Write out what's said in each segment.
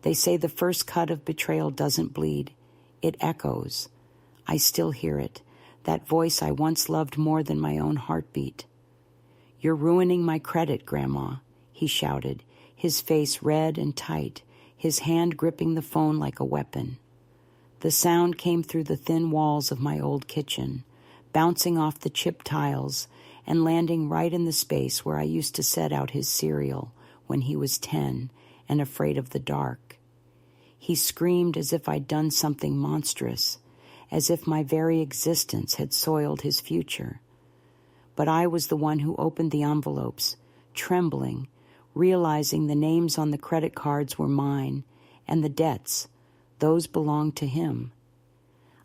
They say the first cut of betrayal doesn't bleed. It echoes. I still hear it, that voice I once loved more than my own heartbeat. "You're ruining my credit, Grandma," he shouted, his face red and tight, his hand gripping the phone like a weapon. The sound came through the thin walls of my old kitchen, bouncing off the chipped tiles and landing right in the space where I used to set out his cereal when he was 10 and afraid of the dark. He screamed as if I'd done something monstrous, as if my very existence had soiled his future. But I was the one who opened the envelopes, trembling, realizing the names on the credit cards were mine, and the debts, those belonged to him.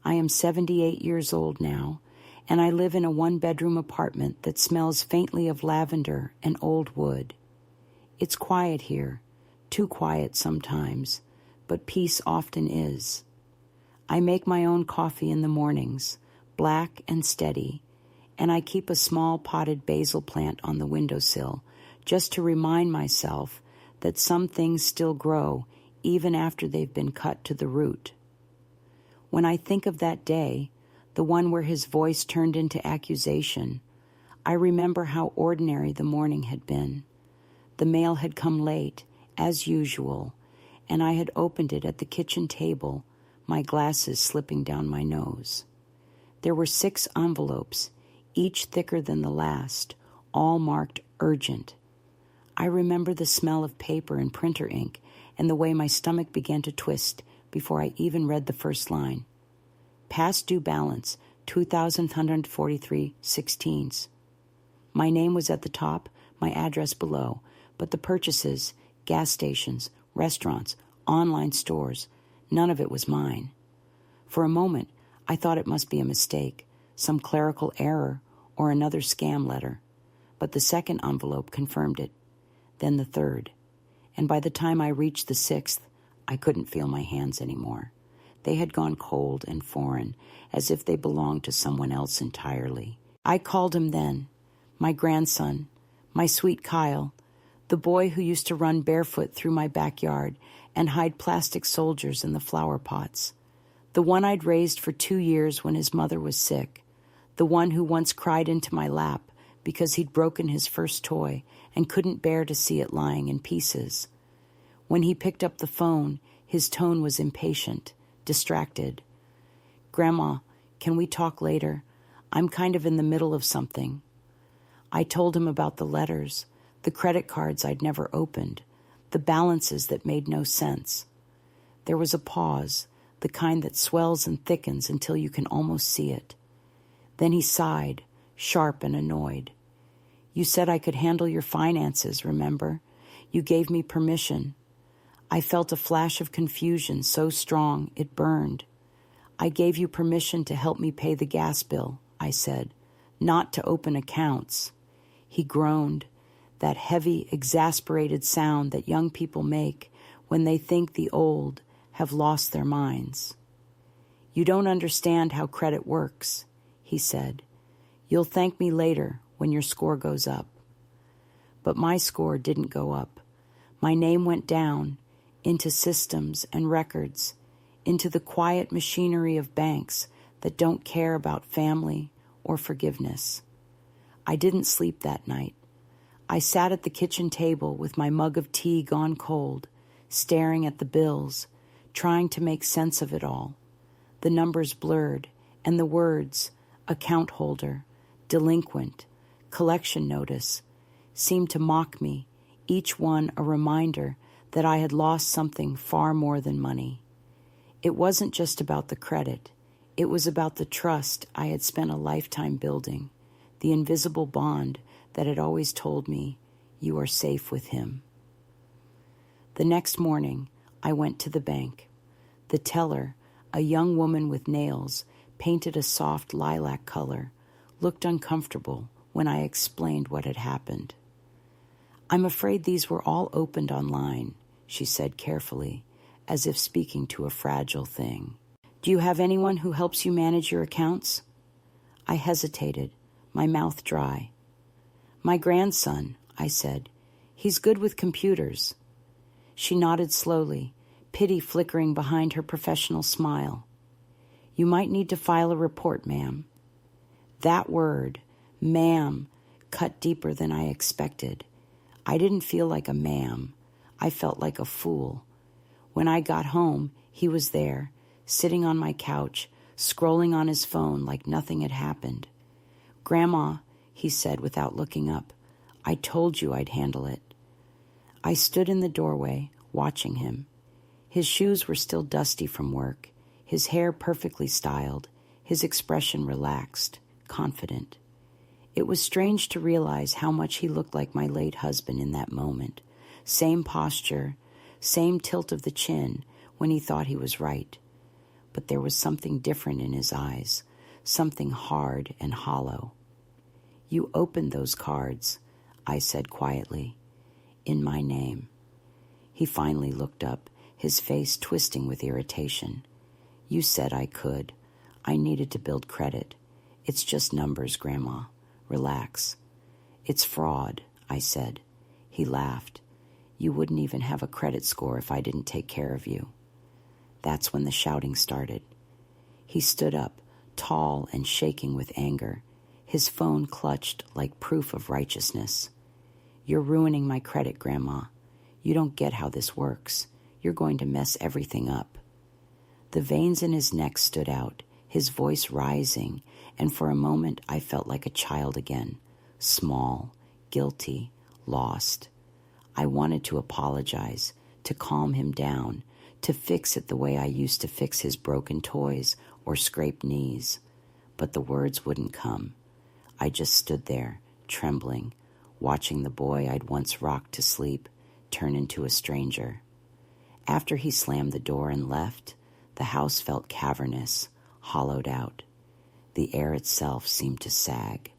I am 78 years old now, and I live in a one-bedroom apartment that smells faintly of lavender and old wood. It's quiet here, too quiet sometimes, but peace often is. I make my own coffee in the mornings, black and steady, and I keep a small potted basil plant on the windowsill just to remind myself that some things still grow even after they've been cut to the root. When I think of that day, the one where his voice turned into accusation, I remember how ordinary the morning had been. The mail had come late, as usual, and I had opened it at the kitchen table, my glasses slipping down my nose. There were 6 envelopes, each thicker than the last, all marked urgent. I remember the smell of paper and printer ink and the way my stomach began to twist before I even read the first line. Past due balance, 2,143.16. My name was at the top, my address below, but the purchases, gas stations, restaurants, online stores, none of it was mine. For a moment, I thought it must be a mistake, some clerical error, or another scam letter. But the second envelope confirmed it, then the third. And by the time I reached the 6th, I couldn't feel my hands anymore. They had gone cold and foreign, as if they belonged to someone else entirely. I called him then, my grandson, my sweet Kyle, the boy who used to run barefoot through my backyard and hide plastic soldiers in the flower pots, the one I'd raised for 2 years when his mother was sick, the one who once cried into my lap because he'd broken his first toy and couldn't bear to see it lying in pieces. When he picked up the phone, his tone was impatient, distracted. "Grandma, can we talk later? I'm kind of in the middle of something." I told him about the letters, the credit cards I'd never opened, the balances that made no sense. There was a pause, the kind that swells and thickens until you can almost see it. Then he sighed, sharp and annoyed. "You said I could handle your finances, remember? You gave me permission." I felt a flash of confusion so strong it burned. "I gave you permission to help me pay the gas bill," I said, "not to open accounts." He groaned, that heavy, exasperated sound that young people make when they think the old have lost their minds. "You don't understand how credit works," he said. "You'll thank me later when your score goes up." But my score didn't go up. My name went down into systems and records, into the quiet machinery of banks that don't care about family or forgiveness. I didn't sleep that night. I sat at the kitchen table with my mug of tea gone cold, staring at the bills, trying to make sense of it all. The numbers blurred, and the words, account holder, delinquent, collection notice, seemed to mock me, each one a reminder that I had lost something far more than money. It wasn't just about the credit. It was about the trust I had spent a lifetime building, the invisible bond that had always told me, "You are safe with him." The next morning, I went to the bank. The teller, a young woman with nails, painted a soft lilac color, looked uncomfortable when I explained what had happened. "I'm afraid these were all opened online," she said carefully, as if speaking to a fragile thing. "Do you have anyone who helps you manage your accounts?" I hesitated, my mouth dry. "My grandson," I said. "He's good with computers." She nodded slowly, pity flickering behind her professional smile. "You might need to file a report, ma'am." That word, ma'am, cut deeper than I expected. I didn't feel like a ma'am. I felt like a fool. When I got home, he was there, sitting on my couch, scrolling on his phone like nothing had happened. "Grandma," he said without looking up, "I told you I'd handle it." I stood in the doorway, watching him. His shoes were still dusty from work, his hair perfectly styled, his expression relaxed, confident. It was strange to realize how much he looked like my late husband in that moment. Same posture, same tilt of the chin when he thought he was right. But there was something different in his eyes, something hard and hollow. "You opened those cards," I said quietly, "in my name." He finally looked up, his face twisting with irritation. "You said I could. I needed to build credit. It's just numbers, Grandma. Relax." "It's fraud," I said. He laughed. "You wouldn't even have a credit score if I didn't take care of you." That's when the shouting started. He stood up, tall and shaking with anger, his phone clutched like proof of righteousness. "You're ruining my credit, Grandma. You don't get how this works. You're going to mess everything up." The veins in his neck stood out, his voice rising, and for a moment I felt like a child again, small, guilty, lost. I wanted to apologize, to calm him down, to fix it the way I used to fix his broken toys or scraped knees. But the words wouldn't come. I just stood there, trembling, watching the boy I'd once rocked to sleep turn into a stranger. After he slammed the door and left, the house felt cavernous, hollowed out. The air itself seemed to sag.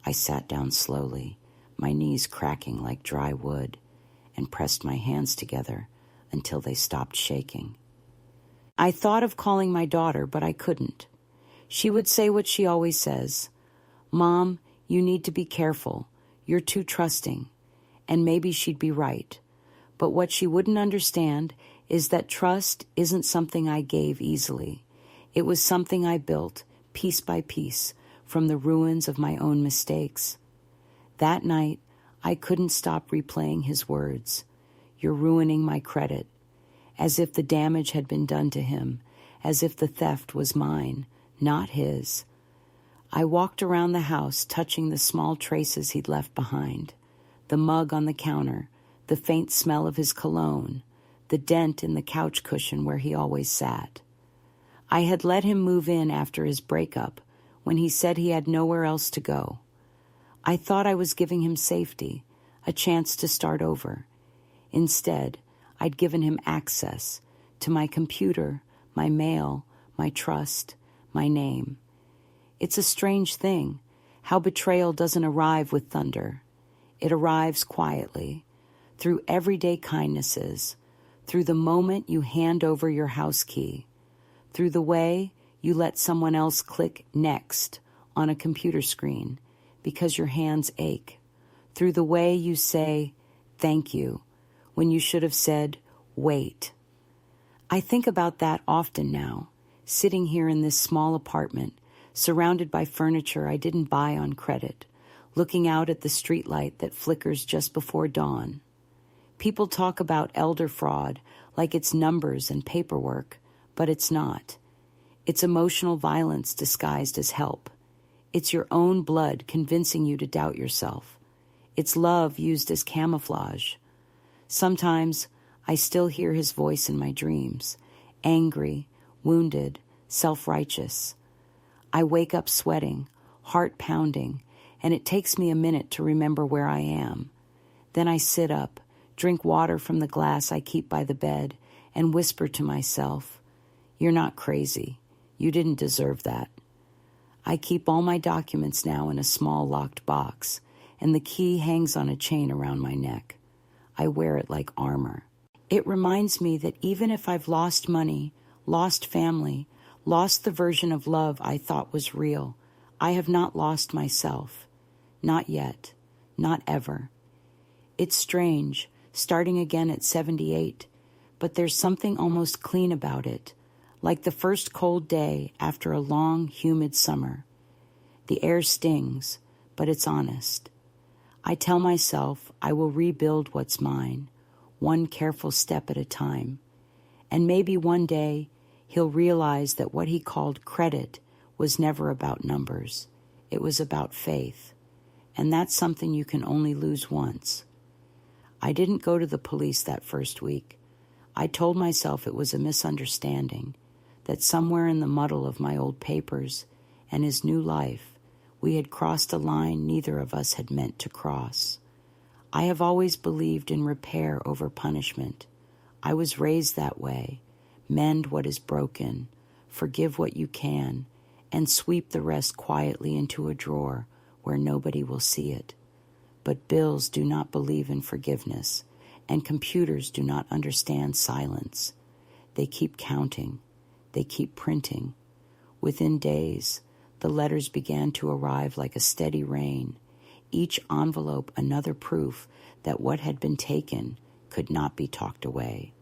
I sat down slowly, my knees cracking like dry wood, and pressed my hands together until they stopped shaking. I thought of calling my daughter, but I couldn't. She would say what she always says, "Mom, you need to be careful. You're too trusting." And maybe she'd be right. But what she wouldn't understand is that trust isn't something I gave easily. It was something I built, piece by piece, from the ruins of my own mistakes. That night, I couldn't stop replaying his words. "You're ruining my credit," as if the damage had been done to him, as if the theft was mine, not his. I walked around the house, touching the small traces he'd left behind. The mug on the counter, the faint smell of his cologne, the dent in the couch cushion where he always sat. I had let him move in after his breakup, when he said he had nowhere else to go. I thought I was giving him safety, a chance to start over. Instead, I'd given him access to my computer, my mail, my trust, my name. It's a strange thing, how betrayal doesn't arrive with thunder. It arrives quietly, through everyday kindnesses, through the moment you hand over your house key, through the way you let someone else click next on a computer screen because your hands ache, through the way you say thank you when you should have said wait. I think about that often now, sitting here in this small apartment, surrounded by furniture I didn't buy on credit, looking out at the streetlight that flickers just before dawn. People talk about elder fraud like it's numbers and paperwork, but it's not. It's emotional violence disguised as help. It's your own blood convincing you to doubt yourself. It's love used as camouflage. Sometimes I still hear his voice in my dreams, angry, wounded, self-righteous. I wake up sweating, heart pounding, and it takes me a minute to remember where I am. Then I sit up, drink water from the glass I keep by the bed, and whisper to myself, "You're not crazy. You didn't deserve that." I keep all my documents now in a small locked box, and the key hangs on a chain around my neck. I wear it like armor. It reminds me that even if I've lost money, lost family, lost the version of love I thought was real, I have not lost myself. Not yet. Not ever. It's strange, starting again at 78, but there's something almost clean about it, like the first cold day after a long, humid summer. The air stings, but it's honest. I tell myself I will rebuild what's mine, one careful step at a time, and maybe one day he'll realize that what he called credit was never about numbers. It was about faith, and that's something you can only lose once. I didn't go to the police that first week. I told myself it was a misunderstanding, that somewhere in the muddle of my old papers and his new life, we had crossed a line neither of us had meant to cross. I have always believed in repair over punishment. I was raised that way. Mend what is broken, forgive what you can, and sweep the rest quietly into a drawer where nobody will see it. But bills do not believe in forgiveness, and computers do not understand silence. They keep counting. They keep printing. Within days, the letters began to arrive like a steady rain, each envelope another proof that what had been taken could not be talked away.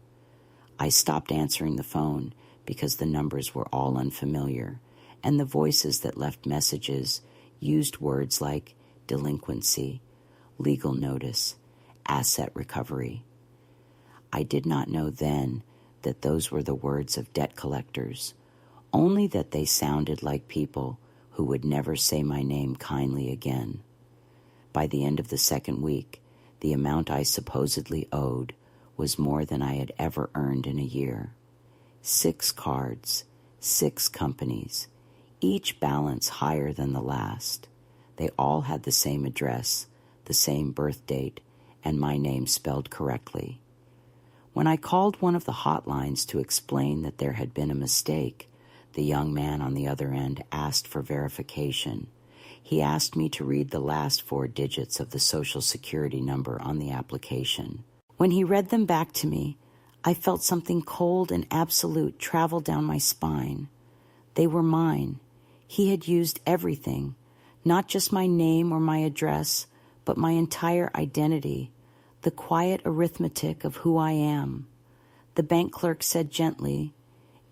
I stopped answering the phone because the numbers were all unfamiliar, and the voices that left messages used words like delinquency, legal notice, asset recovery. I did not know then that those were the words of debt collectors, only that they sounded like people who would never say my name kindly again. By the end of the second week, the amount I supposedly owed was more than I had ever earned in a year. 6 cards, 6 companies, each balance higher than the last. They all had the same address, the same birth date, and my name spelled correctly. When I called one of the hotlines to explain that there had been a mistake, the young man on the other end asked for verification. He asked me to read the last 4 digits of the Social Security number on the application. When he read them back to me, I felt something cold and absolute travel down my spine. They were mine. He had used everything, not just my name or my address, but my entire identity, the quiet arithmetic of who I am. The bank clerk said gently,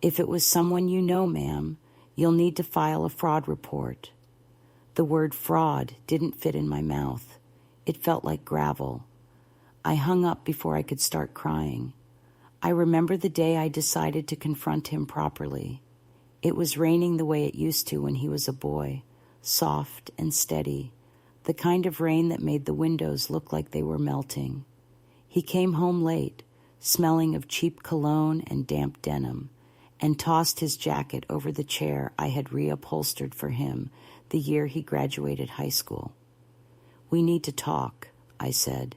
"If it was someone you know, ma'am, you'll need to file a fraud report." The word fraud didn't fit in my mouth. It felt like gravel. I hung up before I could start crying. I remember the day I decided to confront him properly. It was raining the way it used to when he was a boy, soft and steady, the kind of rain that made the windows look like they were melting. He came home late, smelling of cheap cologne and damp denim, and tossed his jacket over the chair I had reupholstered for him the year he graduated high school. "We need to talk," I said.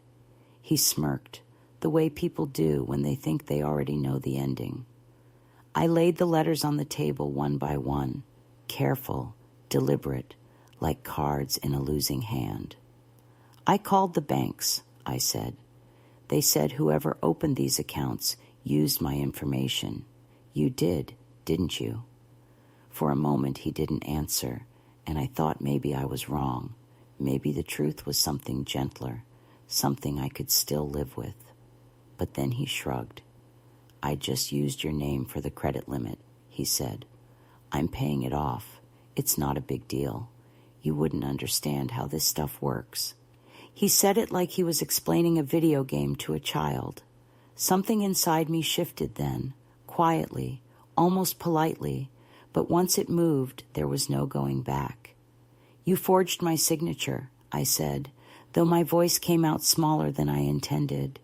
He smirked, the way people do when they think they already know the ending. I laid the letters on the table one by one, careful, deliberate, like cards in a losing hand. "I called the banks," I said. "They said whoever opened these accounts used my information. You did, didn't you?" For a moment he didn't answer, and I thought maybe I was wrong. Maybe the truth was something gentler, something I could still live with. But then he shrugged. "I just used your name for the credit limit," he said. "I'm paying it off. It's not a big deal. You wouldn't understand how this stuff works." He said it like he was explaining a video game to a child. Something inside me shifted then, quietly, almost politely, but once it moved, there was no going back. "You forged my signature," I said, though my voice came out smaller than I intended.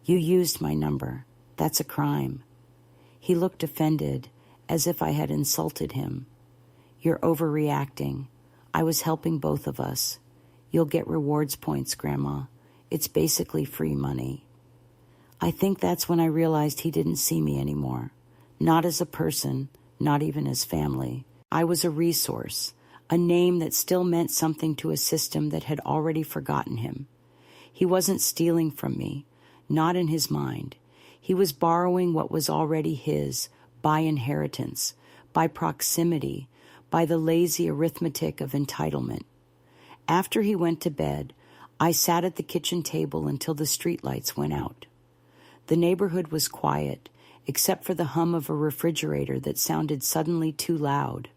"You used my number. That's a crime." He looked offended, as if I had insulted him. "You're overreacting. I was helping both of us. You'll get rewards points, Grandma. It's basically free money." I think that's when I realized he didn't see me anymore. Not as a person, not even as family. I was a resource, a name that still meant something to a system that had already forgotten him. He wasn't stealing from me, not in his mind. He was borrowing what was already his, by inheritance, by proximity, by the lazy arithmetic of entitlement. After he went to bed, I sat at the kitchen table until the streetlights went out. The neighborhood was quiet, except for the hum of a refrigerator that sounded suddenly too loud.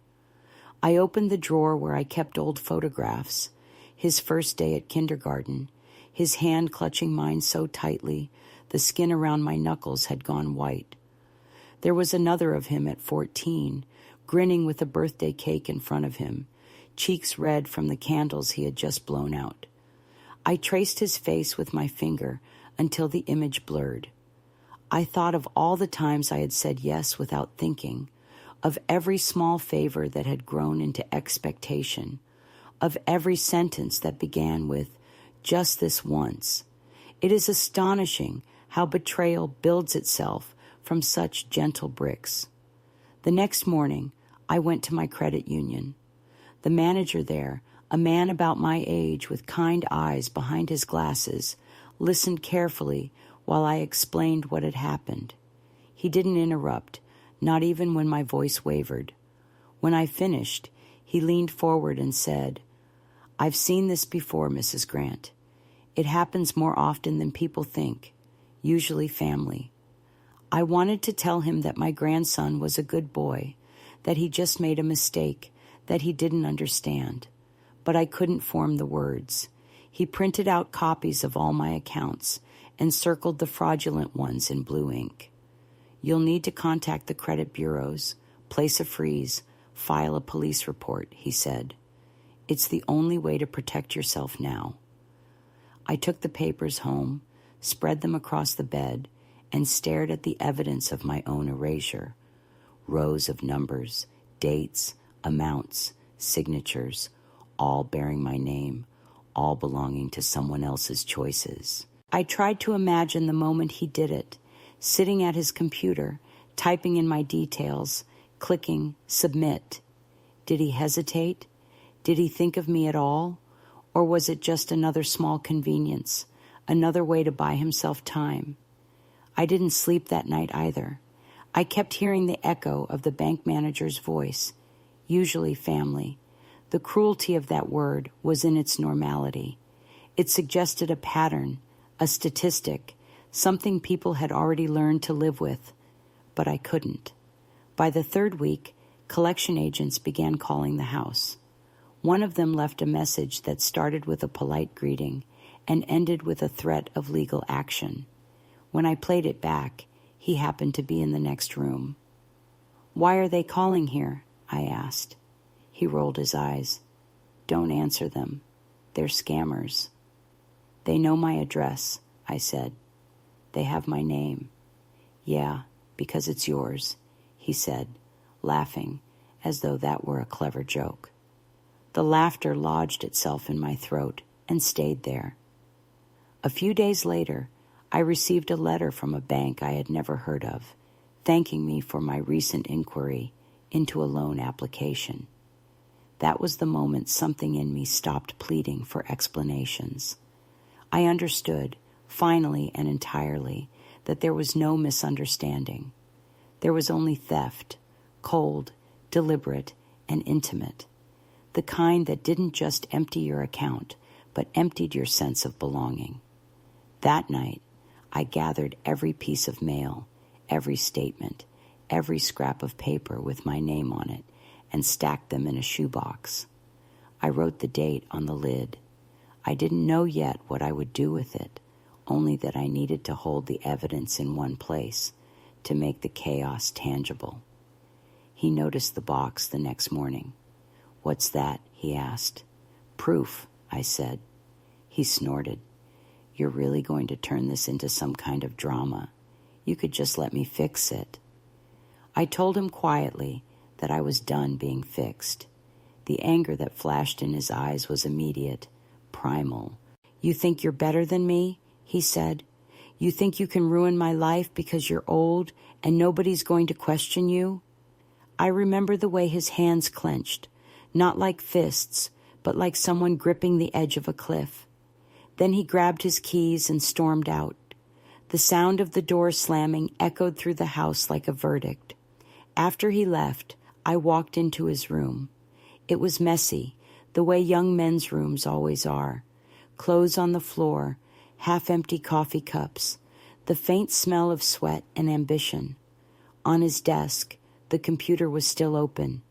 I opened the drawer where I kept old photographs, his first day at kindergarten, his hand clutching mine so tightly the skin around my knuckles had gone white. There was another of him at 14, grinning with a birthday cake in front of him, cheeks red from the candles he had just blown out. I traced his face with my finger until the image blurred. I thought of all the times I had said yes without thinking, of every small favor that had grown into expectation, of every sentence that began with, "just this once." It is astonishing how betrayal builds itself from such gentle bricks. The next morning, I went to my credit union. The manager there, a man about my age with kind eyes behind his glasses, listened carefully while I explained what had happened. He didn't interrupt, not even when my voice wavered. When I finished, he leaned forward and said, "I've seen this before, Mrs. Grant. It happens more often than people think, usually family." I wanted to tell him that my grandson was a good boy, that he just made a mistake, that he didn't understand. But I couldn't form the words. He printed out copies of all my accounts and circled the fraudulent ones in blue ink. "You'll need to contact the credit bureaus, place a freeze, file a police report," he said. "It's the only way to protect yourself now." I took the papers home, spread them across the bed, and stared at the evidence of my own erasure. Rows of numbers, dates, amounts, signatures, all bearing my name, all belonging to someone else's choices. I tried to imagine the moment he did it, sitting at his computer, typing in my details, clicking submit. Did he hesitate? Did he think of me at all? Or was it just another small convenience, another way to buy himself time? I didn't sleep that night either. I kept hearing the echo of the bank manager's voice, usually family. The cruelty of that word was in its normality. It suggested a pattern, a statistic, something people had already learned to live with, but I couldn't. By the third week, collection agents began calling the house. One of them left a message that started with a polite greeting and ended with a threat of legal action. When I played it back, he happened to be in the next room. "Why are they calling here?" I asked. He rolled his eyes. "Don't answer them. They're scammers." "They know my address," I said. "They have my name." "Yeah, because it's yours," he said, laughing as though that were a clever joke. The laughter lodged itself in my throat and stayed there. A few days later, I received a letter from a bank I had never heard of, thanking me for my recent inquiry into a loan application. That was the moment something in me stopped pleading for explanations. I understood, finally and entirely, that there was no misunderstanding. There was only theft, cold, deliberate, and intimate. The kind that didn't just empty your account, but emptied your sense of belonging. That night, I gathered every piece of mail, every statement, every scrap of paper with my name on it, and stacked them in a shoebox. I wrote the date on the lid. I didn't know yet what I would do with it, only that I needed to hold the evidence in one place to make the chaos tangible. He noticed the box the next morning. "What's that?" he asked. "Proof," I said. He snorted. "You're really going to turn this into some kind of drama. You could just let me fix it." I told him quietly that I was done being fixed. The anger that flashed in his eyes was immediate, primal. "You think you're better than me?" he said. "You think you can ruin my life because you're old and nobody's going to question you?" I remember the way his hands clenched, not like fists, but like someone gripping the edge of a cliff. Then he grabbed his keys and stormed out. The sound of the door slamming echoed through the house like a verdict. After he left, I walked into his room. It was messy, the way young men's rooms always are. Clothes on the floor, half-empty coffee cups, The faint smell of sweat and ambition. On his desk, the computer was still open.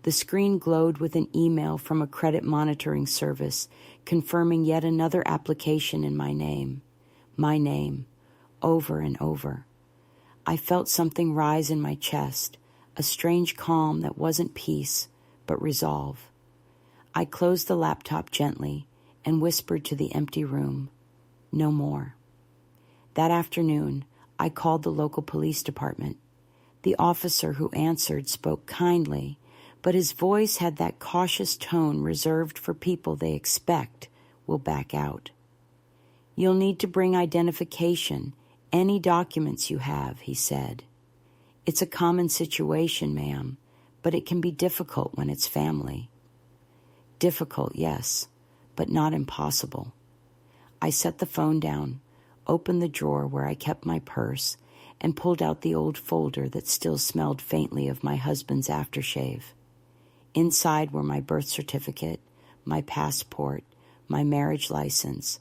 The screen glowed with an email from a credit monitoring service confirming yet another application in my name, over and over. I felt something rise in my chest, a strange calm that wasn't peace, but resolve. I closed the laptop gently and whispered to the empty room, "No more." That afternoon, I called the local police department. The officer who answered spoke kindly, but his voice had that cautious tone reserved for people they expect will back out. "You'll need to bring identification, any documents you have," he said. "It's a common situation, ma'am, but it can be difficult when it's family." Difficult, yes, but not impossible. I set the phone down, opened the drawer where I kept my purse, and pulled out the old folder that still smelled faintly of my husband's aftershave. Inside were my birth certificate, my passport, my marriage license,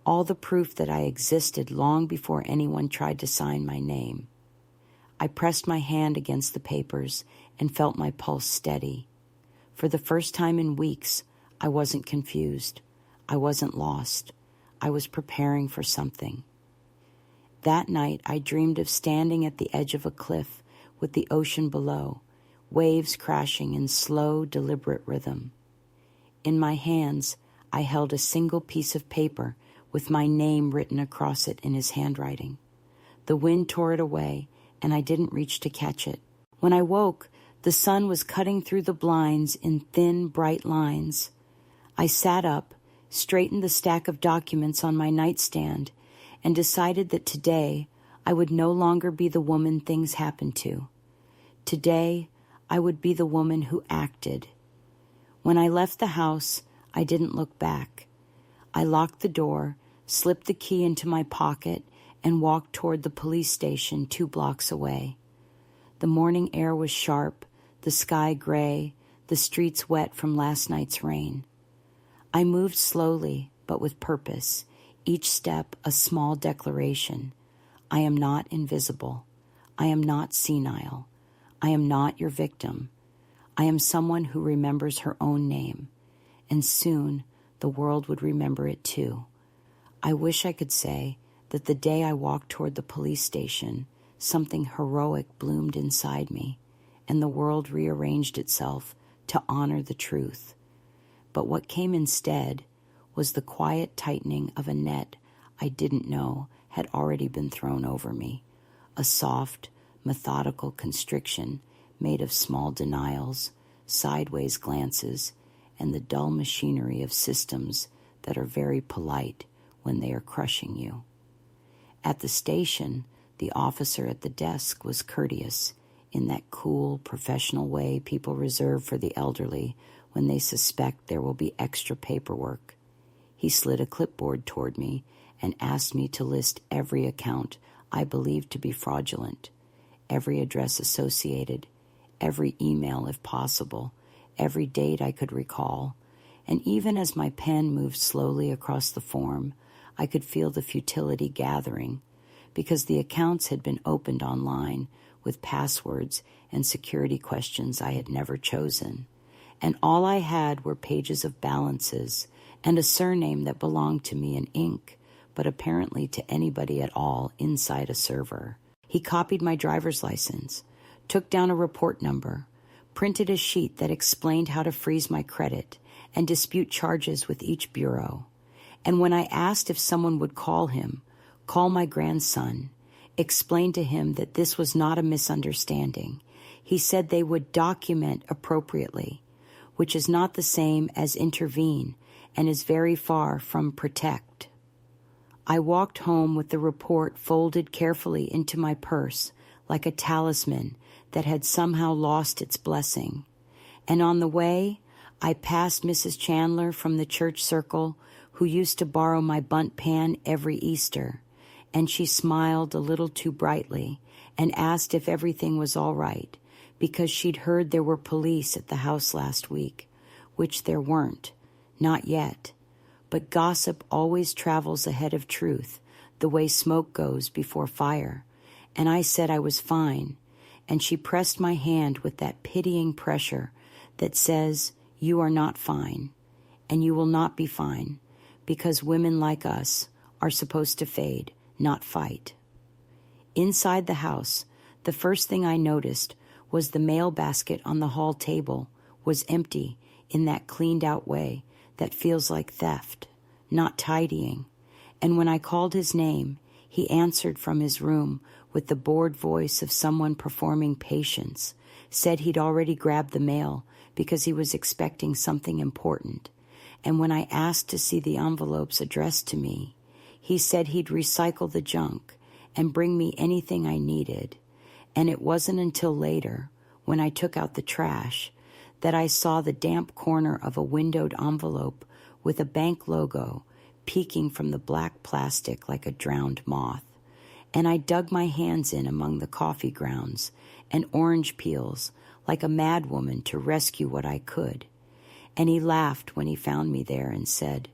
all the proof that I existed long before anyone tried to sign my name. I pressed my hand against the papers and felt my pulse steady. For the first time in weeks, I wasn't confused. I wasn't lost. I was preparing for something. That night, I dreamed of standing at the edge of a cliff with the ocean below, waves crashing in slow, deliberate rhythm. In my hands, I held a single piece of paper with my name written across it in his handwriting. The wind tore it away, and I didn't reach to catch it. When I woke, the sun was cutting through the blinds in thin, bright lines. I sat up, straightened the stack of documents on my nightstand, and decided that today I would no longer be the woman things happened to. Today, I would be the woman who acted. When I left the house, I didn't look back. I locked the door, slipped the key into my pocket, and walked toward the police station 2 blocks away. The morning air was sharp, the sky gray, the streets wet from last night's rain. I moved slowly, but with purpose, each step a small declaration. I am not invisible. I am not senile. I am not your victim. I am someone who remembers her own name, and soon the world would remember it too. I wish I could say that the day I walked toward the police station, something heroic bloomed inside me, and the world rearranged itself to honor the truth. But what came instead was the quiet tightening of a net I didn't know had already been thrown over me, a soft, methodical constriction made of small denials, sideways glances, and the dull machinery of systems that are very polite when they are crushing you. At the station, the officer at the desk was courteous in that cool, professional way people reserve for the elderly when they suspect there will be extra paperwork. He slid a clipboard toward me and asked me to list every account I believed to be fraudulent, every address associated, every email if possible, every date I could recall, and even as my pen moved slowly across the form, I could feel the futility gathering, because the accounts had been opened online with passwords and security questions I had never chosen, and all I had were pages of balances and a surname that belonged to me in ink, but apparently to anybody at all inside a server. He copied my driver's license, took down a report number, printed a sheet that explained how to freeze my credit and dispute charges with each bureau. And when I asked if someone would call my grandson, explain to him that this was not a misunderstanding, he said they would document appropriately, which is not the same as intervene and is very far from protect. I walked home with the report folded carefully into my purse like a talisman that had somehow lost its blessing. And on the way, I passed Mrs. Chandler from the church circle who used to borrow my bunt pan every Easter, and she smiled a little too brightly and asked if everything was all right, because she'd heard there were police at the house last week, which there weren't, not yet. But gossip always travels ahead of truth, the way smoke goes before fire, and I said I was fine, and she pressed my hand with that pitying pressure that says, "You are not fine, and you will not be fine, because women like us are supposed to fade, not fight." Inside the house, the first thing I noticed was the mail basket on the hall table was empty in that cleaned-out way that feels like theft, not tidying. And when I called his name, he answered from his room with the bored voice of someone performing patience, said he'd already grabbed the mail because he was expecting something important. And when I asked to see the envelopes addressed to me, he said he'd recycle the junk and bring me anything I needed. And it wasn't until later, when I took out the trash, that I saw the damp corner of a windowed envelope with a bank logo peeking from the black plastic like a drowned moth. And I dug my hands in among the coffee grounds and orange peels like a madwoman to rescue what I could. And he laughed when he found me there and said,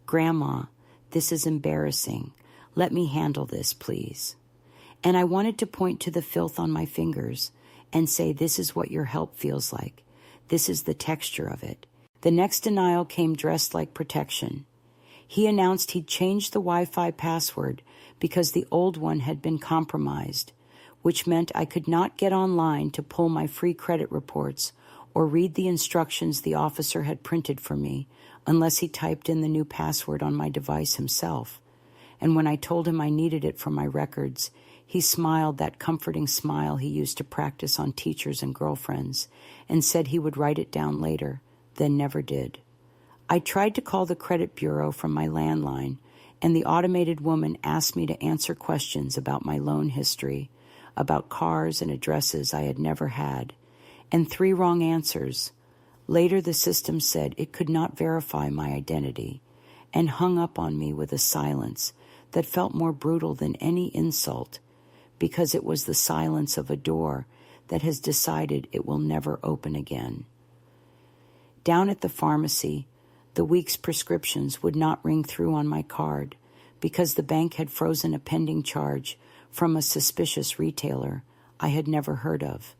"Grandma, this is embarrassing. Let me handle this, please." And I wanted to point to the filth on my fingers and say, "This is what your help feels like. This is the texture of it." The next denial came dressed like protection. He announced he'd changed the Wi-Fi password because the old one had been compromised, which meant I could not get online to pull my free credit reports or read the instructions the officer had printed for me unless he typed in the new password on my device himself. And when I told him I needed it for my records, he smiled that comforting smile he used to practice on teachers and girlfriends and said he would write it down later, then never did. I tried to call the credit bureau from my landline, and the automated woman asked me to answer questions about my loan history, about cars and addresses I had never had, and 3 wrong answers. Later, the system said it could not verify my identity and hung up on me with a silence that felt more brutal than any insult, because it was the silence of a door that has decided it will never open again. Down at the pharmacy, the week's prescriptions would not ring through on my card because the bank had frozen a pending charge from a suspicious retailer I had never heard of,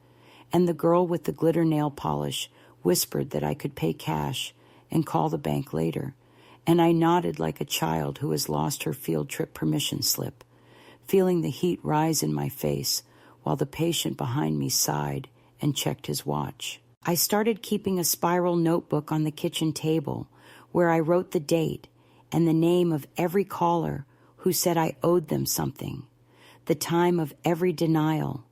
and the girl with the glitter nail polish whispered that I could pay cash and call the bank later, and I nodded like a child who has lost her field trip permission slip, feeling the heat rise in my face while the patient behind me sighed and checked his watch. I started keeping a spiral notebook on the kitchen table where I wrote the date and the name of every caller who said I owed them something, the time of every denial,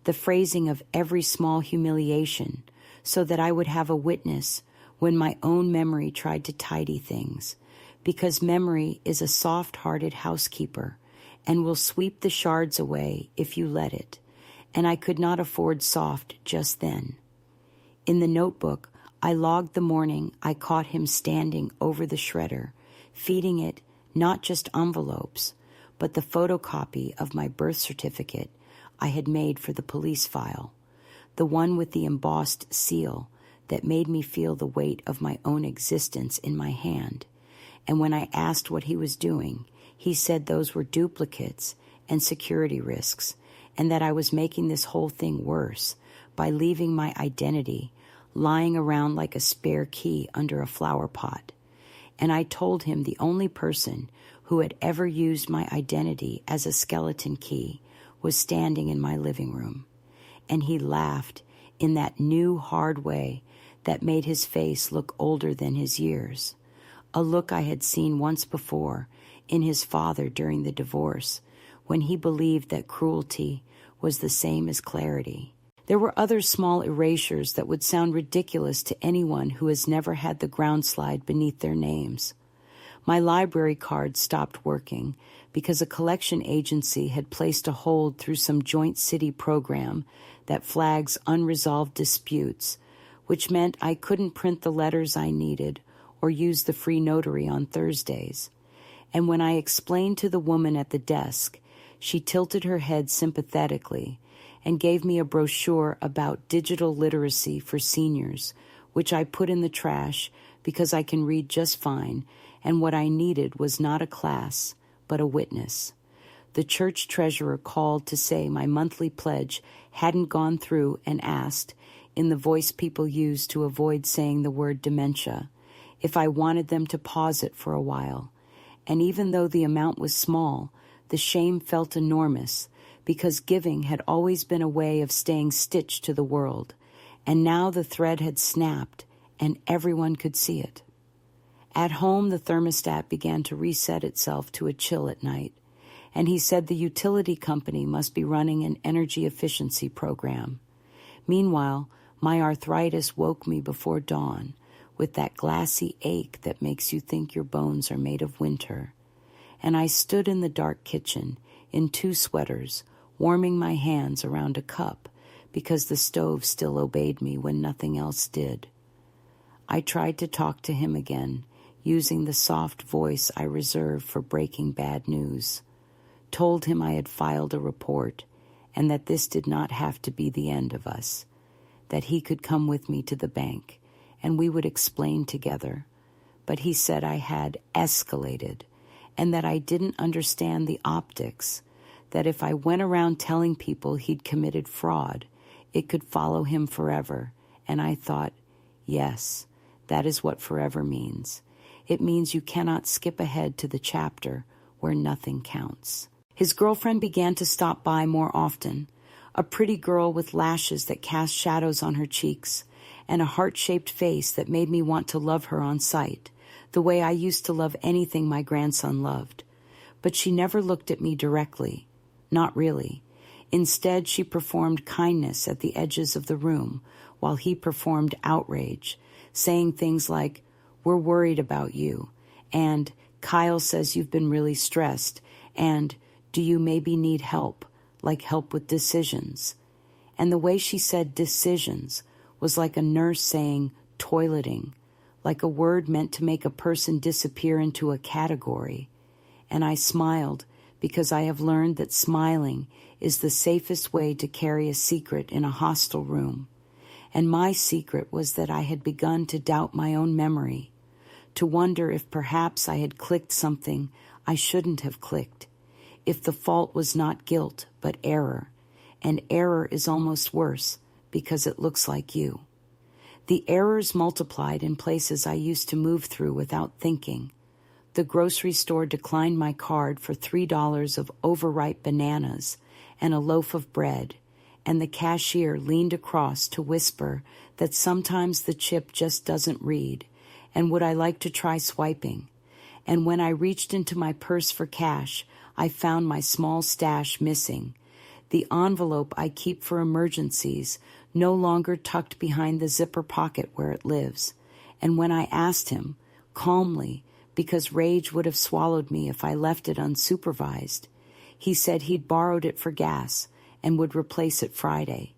the phrasing of every small humiliation, so that I would have a witness when my own memory tried to tidy things, because memory is a soft-hearted housekeeper and will sweep the shards away if you let it, and I could not afford soft just then. In the notebook, I logged the morning I caught him standing over the shredder, feeding it not just envelopes, but the photocopy of my birth certificate I had made for the police file, the one with the embossed seal that made me feel the weight of my own existence in my hand. And when I asked what he was doing, he said those were duplicates and security risks, and that I was making this whole thing worse by leaving my identity lying around like a spare key under a flower pot. And I told him the only person who had ever used my identity as a skeleton key was standing in my living room. And he laughed in that new, hard way that made his face look older than his years, a look I had seen once before in his father during the divorce, when he believed that cruelty was the same as clarity. There were other small erasures that would sound ridiculous to anyone who has never had the ground slide beneath their names. My library card stopped working because a collection agency had placed a hold through some joint city program that flags unresolved disputes, which meant I couldn't print the letters I needed or use the free notary on Thursdays. And when I explained to the woman at the desk, she tilted her head sympathetically and gave me a brochure about digital literacy for seniors, which I put in the trash because I can read just fine, and what I needed was not a class, but a witness. The church treasurer called to say my monthly pledge hadn't gone through and asked, in the voice people use to avoid saying the word dementia, if I wanted them to pause it for a while. And even though the amount was small, the shame felt enormous, because giving had always been a way of staying stitched to the world, and now the thread had snapped, and everyone could see it. At home, the thermostat began to reset itself to a chill at night, and he said the utility company must be running an energy efficiency program. Meanwhile, my arthritis woke me before dawn with that glassy ache that makes you think your bones are made of winter. And I stood in the dark kitchen in 2 sweaters, warming my hands around a cup because the stove still obeyed me when nothing else did. I tried to talk to him again, using the soft voice I reserve for breaking bad news. Told him I had filed a report and that this did not have to be the end of us, that he could come with me to the bank and we would explain together. But he said I had escalated and that I didn't understand the optics, that if I went around telling people he'd committed fraud, it could follow him forever. And I thought, yes, that is what forever means. It means you cannot skip ahead to the chapter where nothing counts. His girlfriend began to stop by more often, a pretty girl with lashes that cast shadows on her cheeks and a heart-shaped face that made me want to love her on sight, the way I used to love anything my grandson loved. But she never looked at me directly. Not really. Instead, she performed kindness at the edges of the room while he performed outrage, saying things like, "We're worried about you," and "Kyle says you've been really stressed," and "Do you maybe need help, like help with decisions?" And the way she said decisions was like a nurse saying toileting, like a word meant to make a person disappear into a category. And I smiled because I have learned that smiling is the safest way to carry a secret in a hostile room. And my secret was that I had begun to doubt my own memory, to wonder if perhaps I had clicked something I shouldn't have clicked, if the fault was not guilt but error, and error is almost worse because it looks like you. The errors multiplied in places I used to move through without thinking. The grocery store declined my card for $3 of overripe bananas and a loaf of bread, and the cashier leaned across to whisper that sometimes the chip just doesn't read, and would I like to try swiping? And when I reached into my purse for cash, I found my small stash missing, the envelope I keep for emergencies no longer tucked behind the zipper pocket where it lives. And when I asked him, calmly, because rage would have swallowed me if I left it unsupervised, he said he'd borrowed it for gas and would replace it Friday.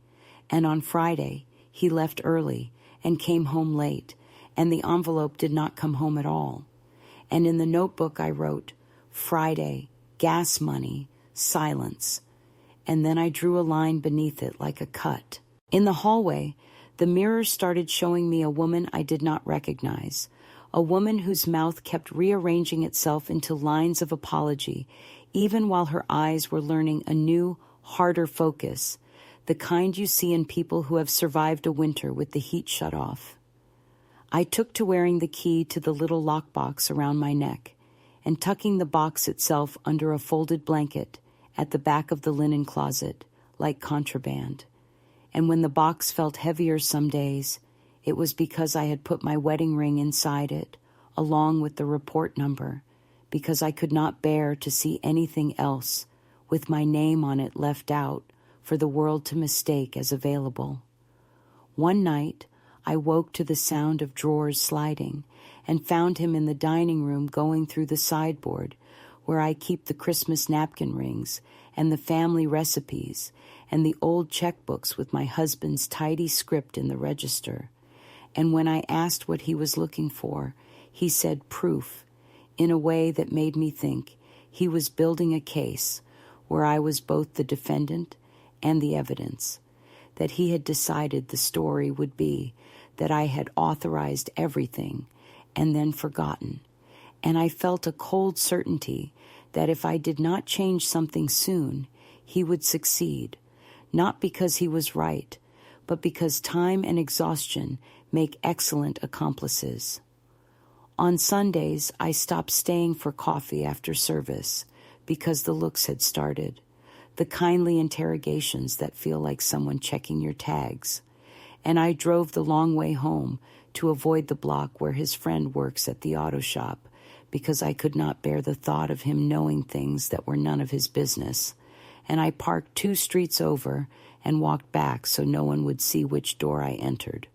And on Friday, he left early and came home late, and the envelope did not come home at all. And in the notebook I wrote, Friday, gas money, silence. And then I drew a line beneath it like a cut. In the hallway, the mirror started showing me a woman I did not recognize, a woman whose mouth kept rearranging itself into lines of apology, even while her eyes were learning a new, harder focus, the kind you see in people who have survived a winter with the heat shut off. I took to wearing the key to the little lockbox around my neck and tucking the box itself under a folded blanket at the back of the linen closet, like contraband. And when the box felt heavier some days, it was because I had put my wedding ring inside it, along with the report number, because I could not bear to see anything else with my name on it left out for the world to mistake as available. One night, I woke to the sound of drawers sliding and found him in the dining room going through the sideboard where I keep the Christmas napkin rings and the family recipes and the old checkbooks with my husband's tidy script in the register. And when I asked what he was looking for, he said proof, in a way that made me think he was building a case where I was both the defendant and the evidence, that he had decided the story would be that I had authorized everything and then forgotten. And I felt a cold certainty that if I did not change something soon, he would succeed, not because he was right, but because time and exhaustion make excellent accomplices. On Sundays, I stopped staying for coffee after service because the looks had started, the kindly interrogations that feel like someone checking your tags, and I drove the long way home to avoid the block where his friend works at the auto shop because I could not bear the thought of him knowing things that were none of his business, and I parked 2 streets over and walked back so no one would see which door I entered,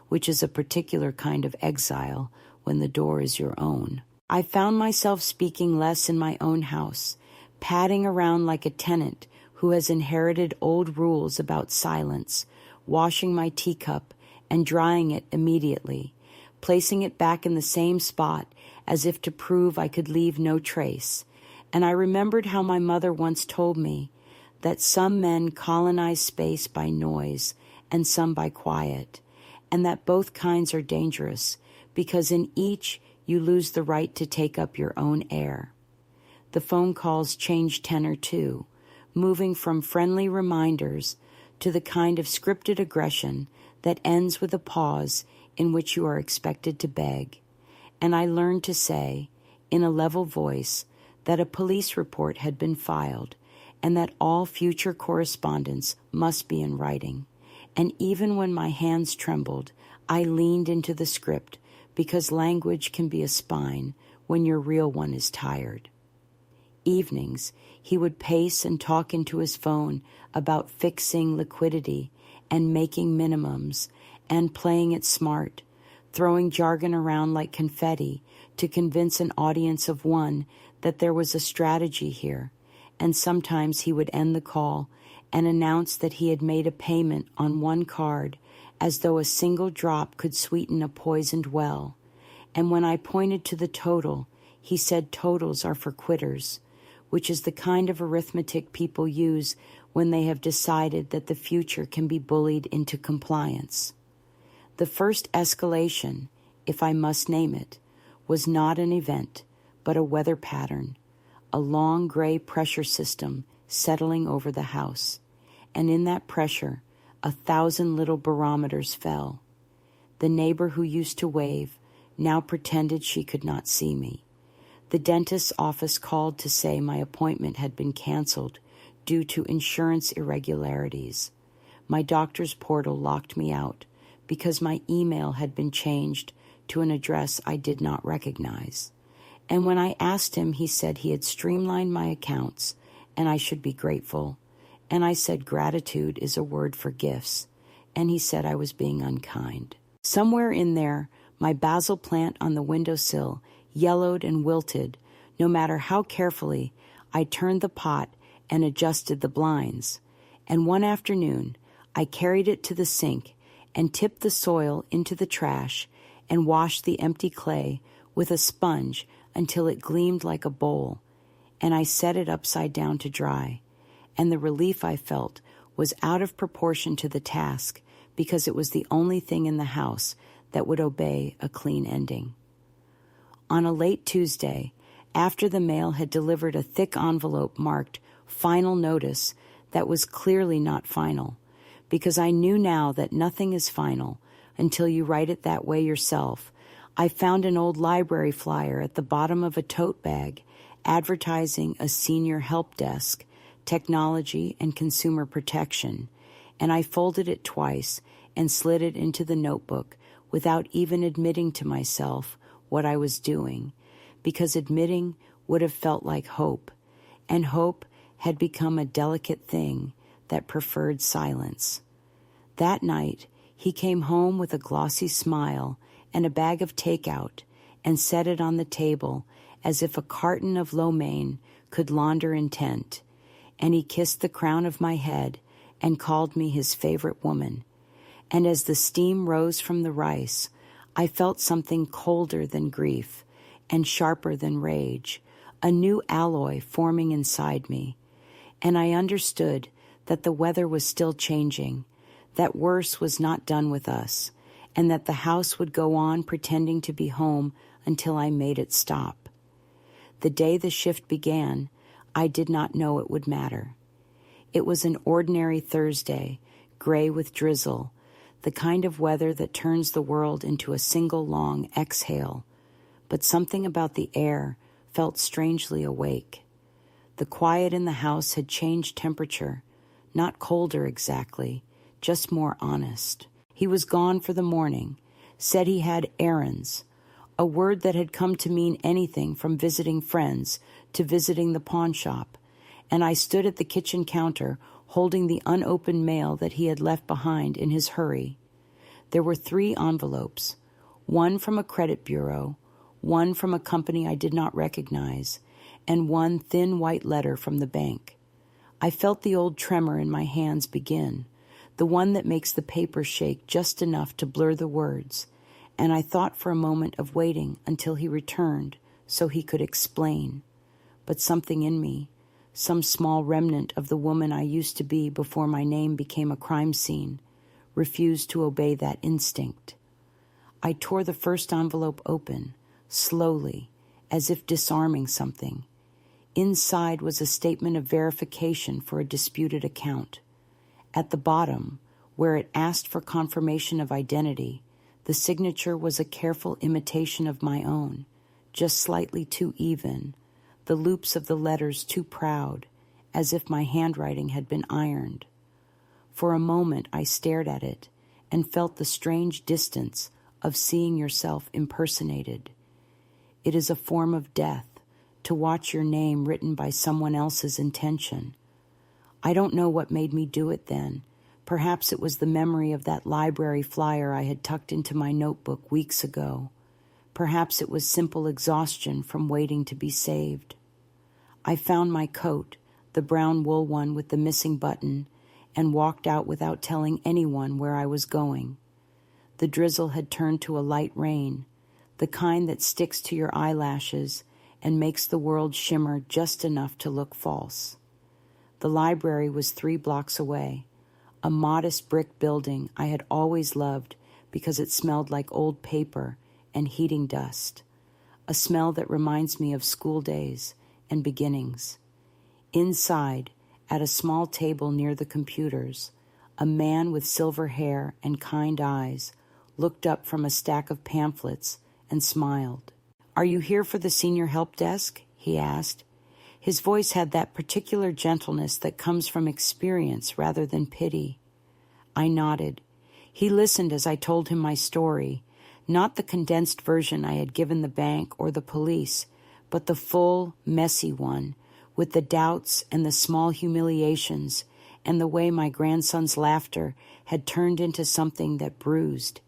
which is a particular kind of exile when the door is your own. I found myself speaking less in my own house, padding around like a tenant who has inherited old rules about silence, washing my teacup and drying it immediately, placing it back in the same spot as if to prove I could leave no trace. And I remembered how my mother once told me that some men colonize space by noise and some by quiet, and that both kinds are dangerous because in each you lose the right to take up your own air. The phone calls changed tenor too, moving from friendly reminders to the kind of scripted aggression that ends with a pause in which you are expected to beg. And I learned to say, in a level voice, that a police report had been filed and that all future correspondence must be in writing. And even when my hands trembled, I leaned into the script because language can be a spine when your real one is tired. Evenings, he would pace and talk into his phone about fixing liquidity and making minimums and playing it smart, throwing jargon around like confetti to convince an audience of one that there was a strategy here, and sometimes he would end the call and announce that he had made a payment on one card as though a single drop could sweeten a poisoned well. And when I pointed to the total, he said totals are for quitters, which is the kind of arithmetic people use when they have decided that the future can be bullied into compliance. The first escalation, if I must name it, was not an event, but a weather pattern, a long gray pressure system settling over the house, and in that pressure, 1,000 little barometers fell. The neighbor who used to wave now pretended she could not see me. The dentist's office called to say my appointment had been canceled due to insurance irregularities. My doctor's portal locked me out because my email had been changed to an address I did not recognize. And when I asked him, he said he had streamlined my accounts and I should be grateful. And I said gratitude is a word for gifts. And he said I was being unkind. Somewhere in there, my basil plant on the windowsill yellowed and wilted, no matter how carefully I turned the pot and adjusted the blinds. And one afternoon, I carried it to the sink and tipped the soil into the trash and washed the empty clay with a sponge until it gleamed like a bowl, and I set it upside down to dry, and the relief I felt was out of proportion to the task because it was the only thing in the house that would obey a clean ending. On a late Tuesday, after the mail had delivered a thick envelope marked "Final Notice" that was clearly not final, because I knew now that nothing is final until you write it that way yourself, I found an old library flyer at the bottom of a tote bag advertising a senior help desk, technology and consumer protection, and I folded it twice and slid it into the notebook without even admitting to myself what I was doing, because admitting would have felt like hope, and hope had become a delicate thing that preferred silence. That night, he came home with a glossy smile and a bag of takeout and set it on the table as if a carton of lo mein could launder intent, and he kissed the crown of my head and called me his favorite woman. And as the steam rose from the rice, I felt something colder than grief and sharper than rage, a new alloy forming inside me. And I understood that the weather was still changing, that worse was not done with us, and that the house would go on pretending to be home until I made it stop. The day the shift began, I did not know it would matter. It was an ordinary Thursday, gray with drizzle, the kind of weather that turns the world into a single long exhale, but something about the air felt strangely awake. The quiet in the house had changed temperature, not colder exactly, just more honest. He was gone for the morning, said he had errands, a word that had come to mean anything from visiting friends to visiting the pawn shop, and I stood at the kitchen counter holding the unopened mail that he had left behind in his hurry. There were 3 envelopes, one from a credit bureau, one from a company I did not recognize, and one thin white letter from the bank. I felt the old tremor in my hands begin, the one that makes the paper shake just enough to blur the words, and I thought for a moment of waiting until he returned so he could explain. But something in me, some small remnant of the woman I used to be before my name became a crime scene, refused to obey that instinct. I tore the first envelope open, slowly, as if disarming something. Inside was a statement of verification for a disputed account. At the bottom, where it asked for confirmation of identity, the signature was a careful imitation of my own, just slightly too even, the loops of the letters too proud, as if my handwriting had been ironed. For a moment I stared at it and felt the strange distance of seeing yourself impersonated. It is a form of death to watch your name written by someone else's intention. I don't know what made me do it then. Perhaps it was the memory of that library flyer I had tucked into my notebook weeks ago. Perhaps it was simple exhaustion from waiting to be saved. I found my coat, the brown wool one with the missing button, and walked out without telling anyone where I was going. The drizzle had turned to a light rain, the kind that sticks to your eyelashes and makes the world shimmer just enough to look false. The library was 3 blocks away, a modest brick building I had always loved because it smelled like old paper and heating dust, a smell that reminds me of school days and beginnings. Inside, at a small table near the computers, a man with silver hair and kind eyes looked up from a stack of pamphlets and smiled. "Are you here for the senior help desk?" he asked. His voice had that particular gentleness that comes from experience rather than pity. I nodded. He listened as I told him my story, not the condensed version I had given the bank or the police, but the full, messy one, with the doubts and the small humiliations and the way my grandson's laughter had turned into something that bruised.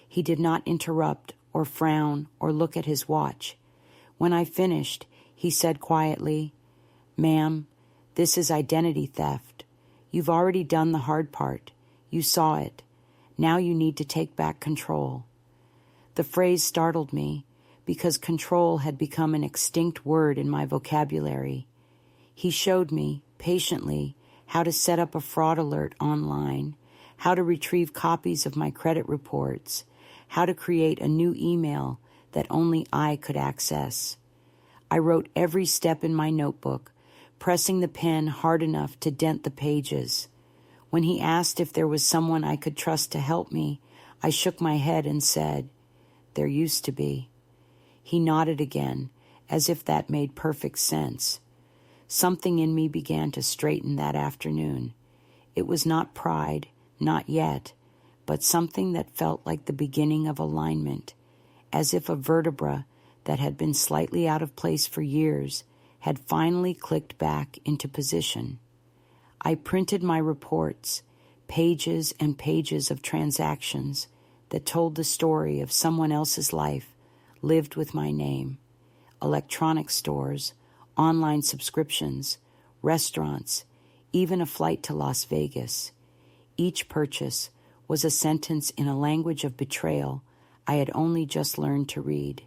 He did not interrupt or frown or look at his watch. When I finished, he said quietly, "Ma'am, this is identity theft. You've already done the hard part. You saw it. Now you need to take back control." The phrase startled me because control had become an extinct word in my vocabulary. He showed me, patiently, how to set up a fraud alert online, how to retrieve copies of my credit reports, how to create a new email that only I could access. I wrote every step in my notebook, pressing the pen hard enough to dent the pages. When he asked if there was someone I could trust to help me, I shook my head and said, "There used to be." He nodded again, as if that made perfect sense. Something in me began to straighten that afternoon. It was not pride, not yet, but something that felt like the beginning of alignment, as if a vertebra that had been slightly out of place for years had finally clicked back into position. I printed my reports, pages and pages of transactions that told the story of someone else's life lived with my name. Electronic stores, online subscriptions, restaurants, even a flight to Las Vegas. Each purchase was a sentence in a language of betrayal I had only just learned to read.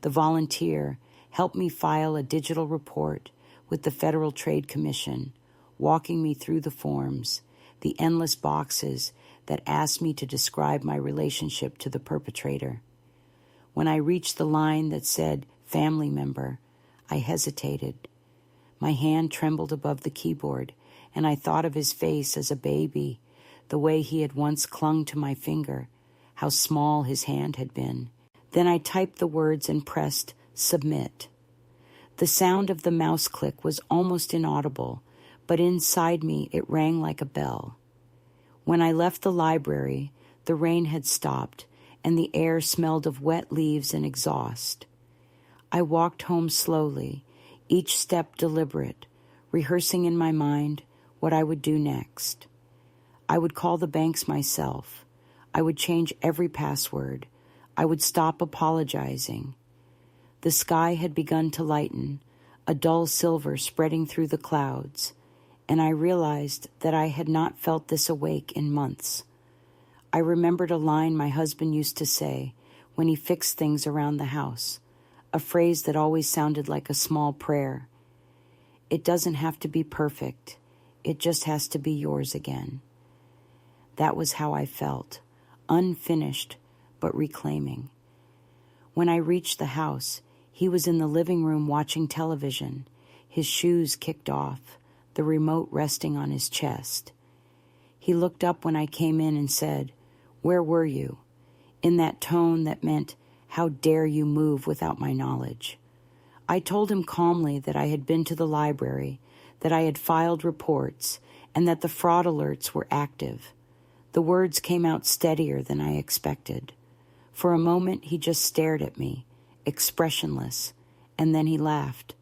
The volunteer helped me file a digital report with the Federal Trade Commission, walking me through the forms, the endless boxes that asked me to describe my relationship to the perpetrator. When I reached the line that said family member, I hesitated. My hand trembled above the keyboard, and I thought of his face as a baby, the way he had once clung to my finger, how small his hand had been. Then I typed the words and pressed submit. The sound of the mouse click was almost inaudible, but inside me it rang like a bell. When I left the library, the rain had stopped, and the air smelled of wet leaves and exhaust. I walked home slowly, each step deliberate, rehearsing in my mind what I would do next. I would call the banks myself. I would change every password. I would stop apologizing. The sky had begun to lighten, a dull silver spreading through the clouds, and I realized that I had not felt this awake in months. I remembered a line my husband used to say when he fixed things around the house, a phrase that always sounded like a small prayer. It doesn't have to be perfect. It just has to be yours again. That was how I felt, unfinished but reclaiming. When I reached the house, he was in the living room watching television, his shoes kicked off, the remote resting on his chest. He looked up when I came in and said, "Where were you?" in that tone that meant, "How dare you move without my knowledge?" I told him calmly that I had been to the library, that I had filed reports, and that the fraud alerts were active. The words came out steadier than I expected. For a moment, he just stared at me, expressionless, and then he laughed.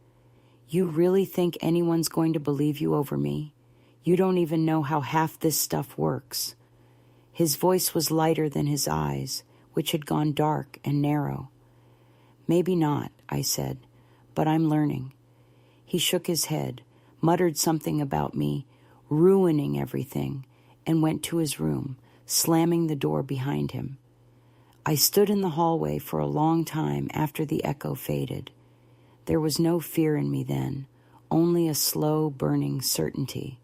"You really think anyone's going to believe you over me? You don't even know how half this stuff works." His voice was lighter than his eyes, which had gone dark and narrow. "Maybe not," I said, "but I'm learning." He shook his head, muttered something about me ruining everything, and went to his room, slamming the door behind him. I stood in the hallway for a long time after the echo faded. There was no fear in me then, only a slow burning certainty.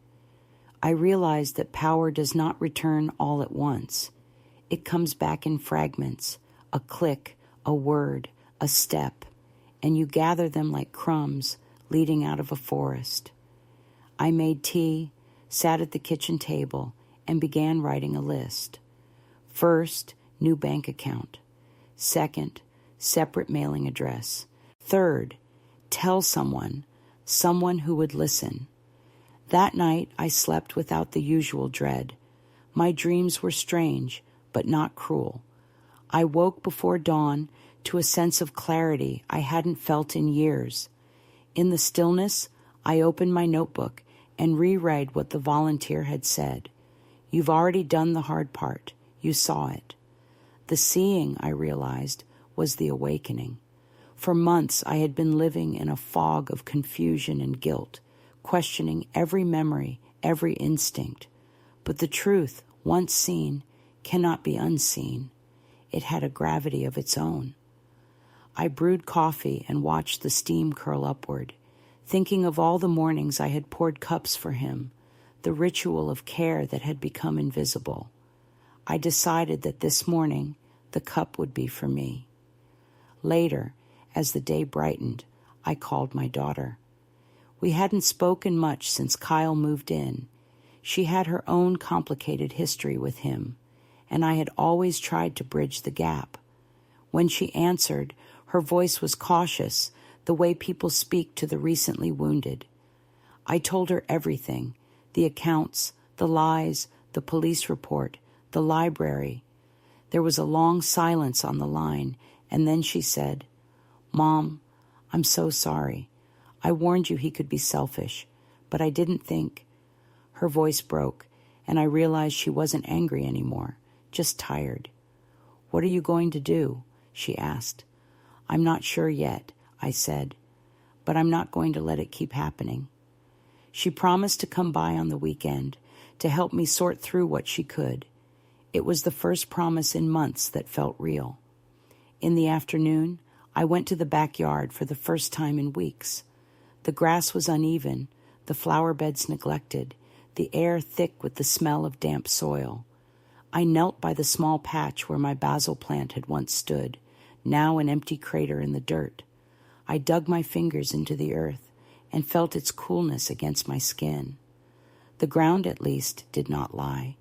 I realized that power does not return all at once. It comes back in fragments, a click, a word, a step, and you gather them like crumbs leading out of a forest. I made tea, sat at the kitchen table, and began writing a list. First, new bank account. Second, separate mailing address. Third, tell someone who would listen. That night, I slept without the usual dread. My dreams were strange, but not cruel. I woke before dawn to a sense of clarity I hadn't felt in years. In the stillness, I opened my notebook and reread what the volunteer had said. "You've already done the hard part. You saw it." The seeing, I realized, was the awakening. For months, I had been living in a fog of confusion and guilt, questioning every memory, every instinct. But the truth, once seen, cannot be unseen. It had a gravity of its own. I brewed coffee and watched the steam curl upward, thinking of all the mornings I had poured cups for him, the ritual of care that had become invisible. I decided that this morning the cup would be for me. Later, as the day brightened, I called my daughter. We hadn't spoken much since Kyle moved in. She had her own complicated history with him, and I had always tried to bridge the gap. When she answered, her voice was cautious, the way people speak to the recently wounded. I told her everything, the accounts, the lies, the police report, the library. There was a long silence on the line, and then she said, "Mom, I'm so sorry. I warned you he could be selfish, but I didn't think." Her voice broke, and I realized she wasn't angry anymore, just tired. "What are you going to do?" she asked. "I'm not sure yet," I said, "but I'm not going to let it keep happening." She promised to come by on the weekend to help me sort through what she could. It was the first promise in months that felt real. In the afternoon, I went to the backyard for the first time in weeks. The grass was uneven, the flower beds neglected, the air thick with the smell of damp soil. I knelt by the small patch where my basil plant had once stood, now an empty crater in the dirt. I dug my fingers into the earth and felt its coolness against my skin. The ground, at least, did not lie.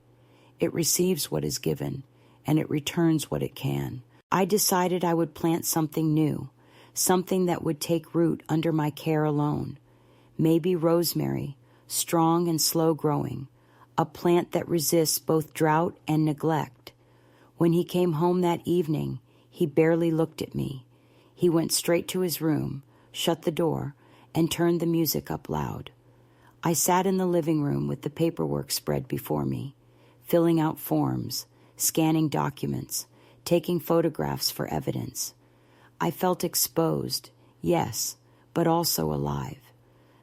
It receives what is given, and it returns what it can. I decided I would plant something new, something that would take root under my care alone. Maybe rosemary, strong and slow-growing, a plant that resists both drought and neglect. When he came home that evening, he barely looked at me. He went straight to his room, shut the door, and turned the music up loud. I sat in the living room with the paperwork spread before me, filling out forms, scanning documents, taking photographs for evidence. I felt exposed, yes, but also alive.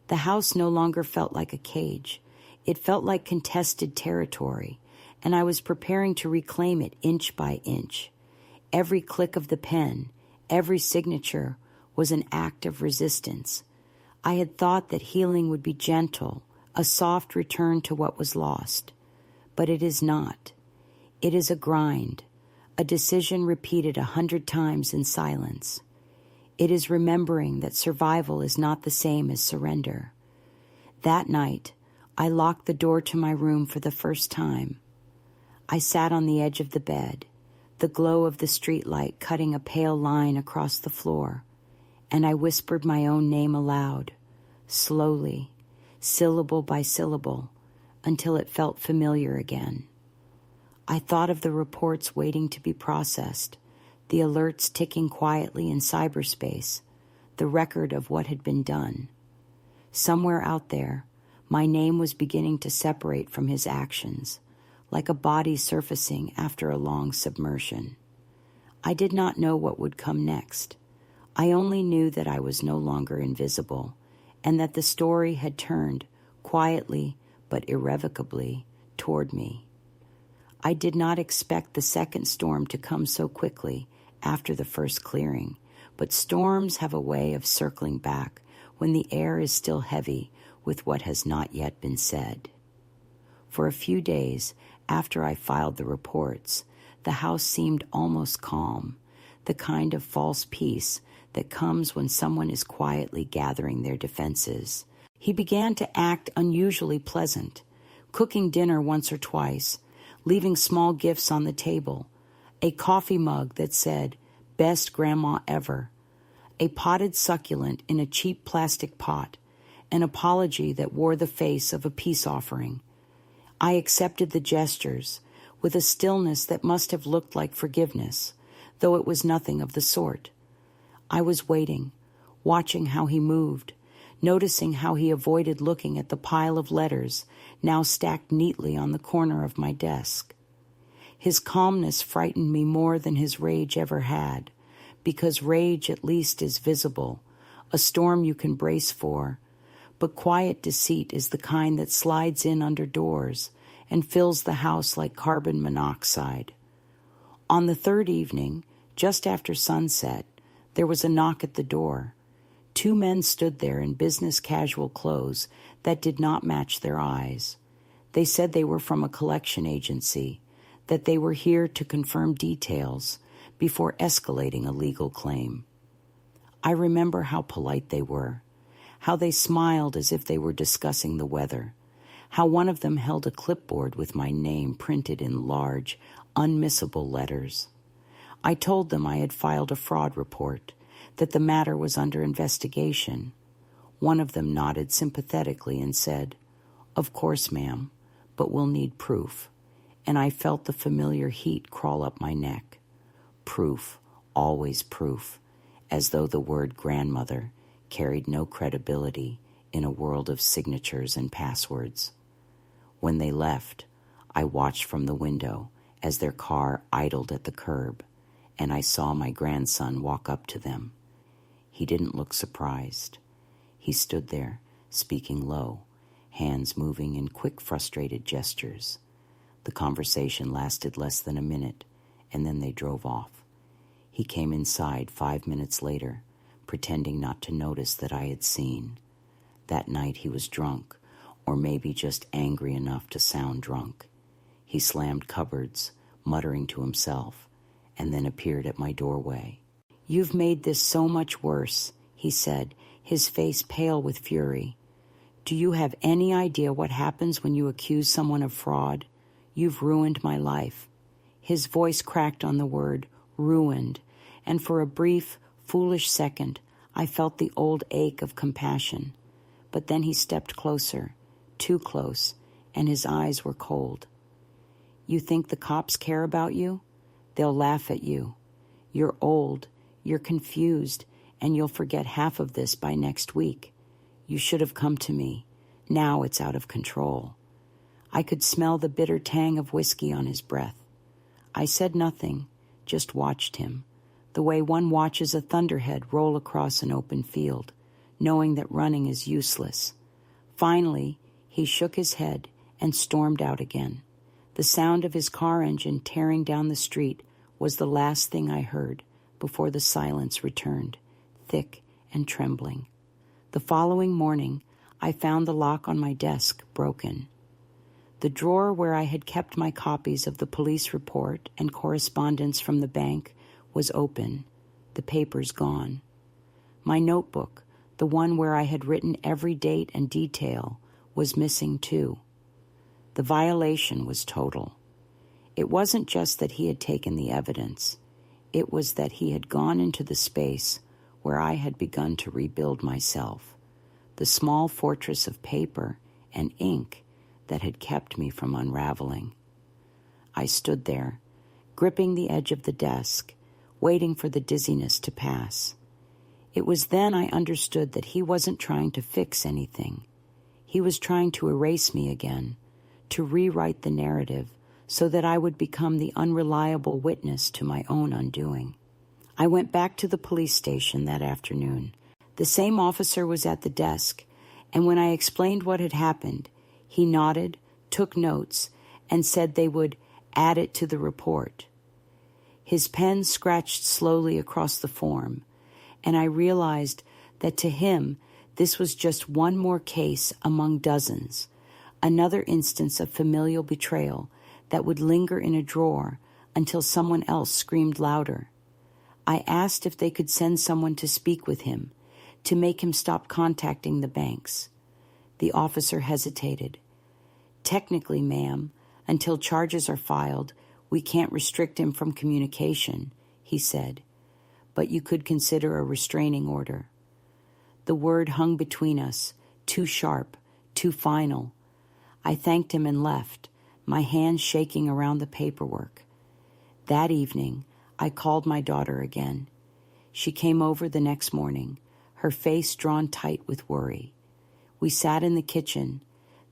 The house no longer felt like a cage. It felt like contested territory, and I was preparing to reclaim it inch by inch. Every click of the pen, every signature was an act of resistance. I had thought that healing would be gentle, a soft return to what was lost. But it is not. It is a grind, a decision repeated 100 times in silence. It is remembering that survival is not the same as surrender. That night, I locked the door to my room for the first time. I sat on the edge of the bed, the glow of the streetlight cutting a pale line across the floor, and I whispered my own name aloud, slowly, syllable by syllable, until it felt familiar again. I thought of the reports waiting to be processed, the alerts ticking quietly in cyberspace, the record of what had been done. Somewhere out there, my name was beginning to separate from his actions, like a body surfacing after a long submersion. I did not know what would come next. I only knew that I was no longer invisible, and that the story had turned, quietly but irrevocably, toward me. I did not expect the second storm to come so quickly after the first clearing, but storms have a way of circling back when the air is still heavy with what has not yet been said. For a few days after I filed the reports, the house seemed almost calm, the kind of false peace that comes when someone is quietly gathering their defenses. He began to act unusually pleasant, cooking dinner once or twice, leaving small gifts on the table, a coffee mug that said, "Best Grandma Ever," a potted succulent in a cheap plastic pot, an apology that wore the face of a peace offering. I accepted the gestures with a stillness that must have looked like forgiveness, though it was nothing of the sort. I was waiting, watching how he moved, noticing how he avoided looking at the pile of letters now stacked neatly on the corner of my desk. His calmness frightened me more than his rage ever had, because rage at least is visible, a storm you can brace for, but quiet deceit is the kind that slides in under doors and fills the house like carbon monoxide. On the third evening, just after sunset, there was a knock at the door. 2 men stood there in business casual clothes that did not match their eyes. They said they were from a collection agency, that they were here to confirm details before escalating a legal claim. I remember how polite they were, how they smiled as if they were discussing the weather, how one of them held a clipboard with my name printed in large, unmissable letters. I told them I had filed a fraud report, that the matter was under investigation. One of them nodded sympathetically and said, "Of course, ma'am, but we'll need proof." And I felt the familiar heat crawl up my neck. Proof, always proof, as though the word grandmother carried no credibility in a world of signatures and passwords. When they left, I watched from the window as their car idled at the curb, and I saw my grandson walk up to them. He didn't look surprised. He stood there, speaking low, hands moving in quick, frustrated gestures. The conversation lasted less than a minute, and then they drove off. He came inside 5 minutes later, pretending not to notice that I had seen. That night he was drunk, or maybe just angry enough to sound drunk. He slammed cupboards, muttering to himself, and then appeared at my doorway. "You've made this so much worse," he said, his face pale with fury. "Do you have any idea what happens when you accuse someone of fraud? You've ruined my life." His voice cracked on the word ruined, and for a brief, foolish second, I felt the old ache of compassion. But then he stepped closer, too close, and his eyes were cold. "You think the cops care about you? They'll laugh at you. You're old, you're confused, and you'll forget half of this by next week. You should have come to me. Now it's out of control." I could smell the bitter tang of whiskey on his breath. I said nothing, just watched him, the way one watches a thunderhead roll across an open field, knowing that running is useless. Finally, he shook his head and stormed out again. The sound of his car engine tearing down the street was the last thing I heard before the silence returned, thick and trembling. The following morning, I found the lock on my desk broken. The drawer where I had kept my copies of the police report and correspondence from the bank was open, the papers gone. My notebook, the one where I had written every date and detail, was missing too. The violation was total. It wasn't just that he had taken the evidence. It was that he had gone into the space where I had begun to rebuild myself, the small fortress of paper and ink that had kept me from unraveling. I stood there, gripping the edge of the desk, waiting for the dizziness to pass. It was then I understood that he wasn't trying to fix anything. He was trying to erase me again, to rewrite the narrative so that I would become the unreliable witness to my own undoing. I went back to the police station that afternoon. The same officer was at the desk, and when I explained what had happened, he nodded, took notes, and said they would add it to the report. His pen scratched slowly across the form, and I realized that to him this was just one more case among dozens, another instance of familial betrayal that would linger in a drawer until someone else screamed louder. I asked if they could send someone to speak with him, to make him stop contacting the banks. The officer hesitated. "Technically, ma'am, until charges are filed, we can't restrict him from communication," he said. "But you could consider a restraining order." The word hung between us, too sharp, too final. I thanked him and left, my hands shaking around the paperwork. That evening, I called my daughter again. She came over the next morning, her face drawn tight with worry. We sat in the kitchen,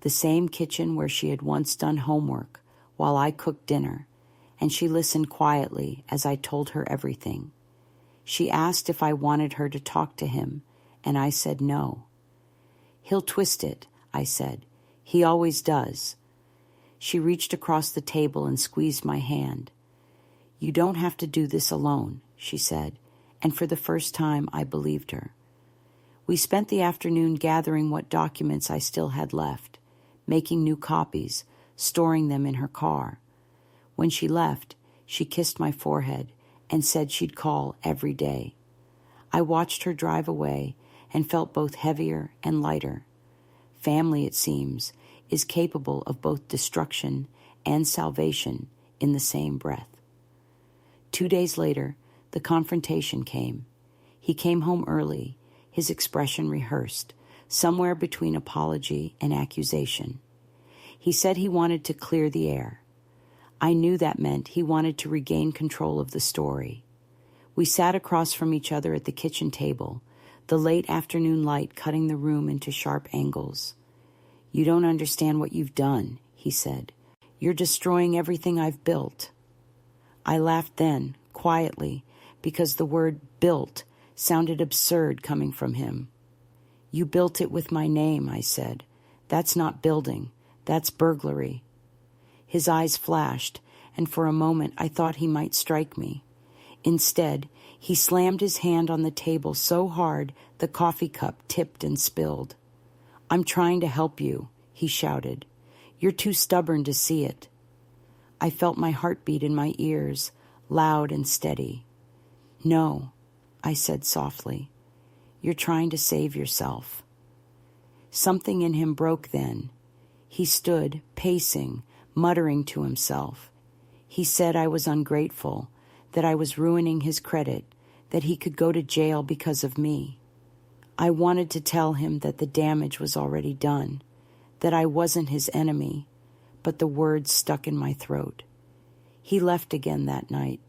the same kitchen where she had once done homework, while I cooked dinner, and she listened quietly as I told her everything. She asked if I wanted her to talk to him, and I said no. "He'll twist it," I said. "He always does." She reached across the table and squeezed my hand. "You don't have to do this alone," she said, and for the first time I believed her. We spent the afternoon gathering what documents I still had left, making new copies, storing them in her car. When she left, she kissed my forehead and said she'd call every day. I watched her drive away and felt both heavier and lighter. Family, it seems, is capable of both destruction and salvation in the same breath. 2 days later, the confrontation came. He came home early, his expression rehearsed, somewhere between apology and accusation. He said he wanted to clear the air. I knew that meant he wanted to regain control of the story. We sat across from each other at the kitchen table, the late afternoon light cutting the room into sharp angles. "You don't understand what you've done," he said. "You're destroying everything I've built." I laughed then, quietly, because the word built sounded absurd coming from him. "You built it with my name," I said. "That's not building. That's burglary." His eyes flashed, and for a moment I thought he might strike me. Instead, he slammed his hand on the table so hard the coffee cup tipped and spilled. "I'm trying to help you," he shouted. "You're too stubborn to see it." I felt my heartbeat in my ears, loud and steady. "No," I said softly. You're trying to save yourself." Something in him broke then. He stood, pacing, muttering to himself. He said I was ungrateful, that I was ruining his credit, that he could go to jail because of me. I wanted to tell him that the damage was already done, that I wasn't his enemy, but the words stuck in my throat. He left again that night,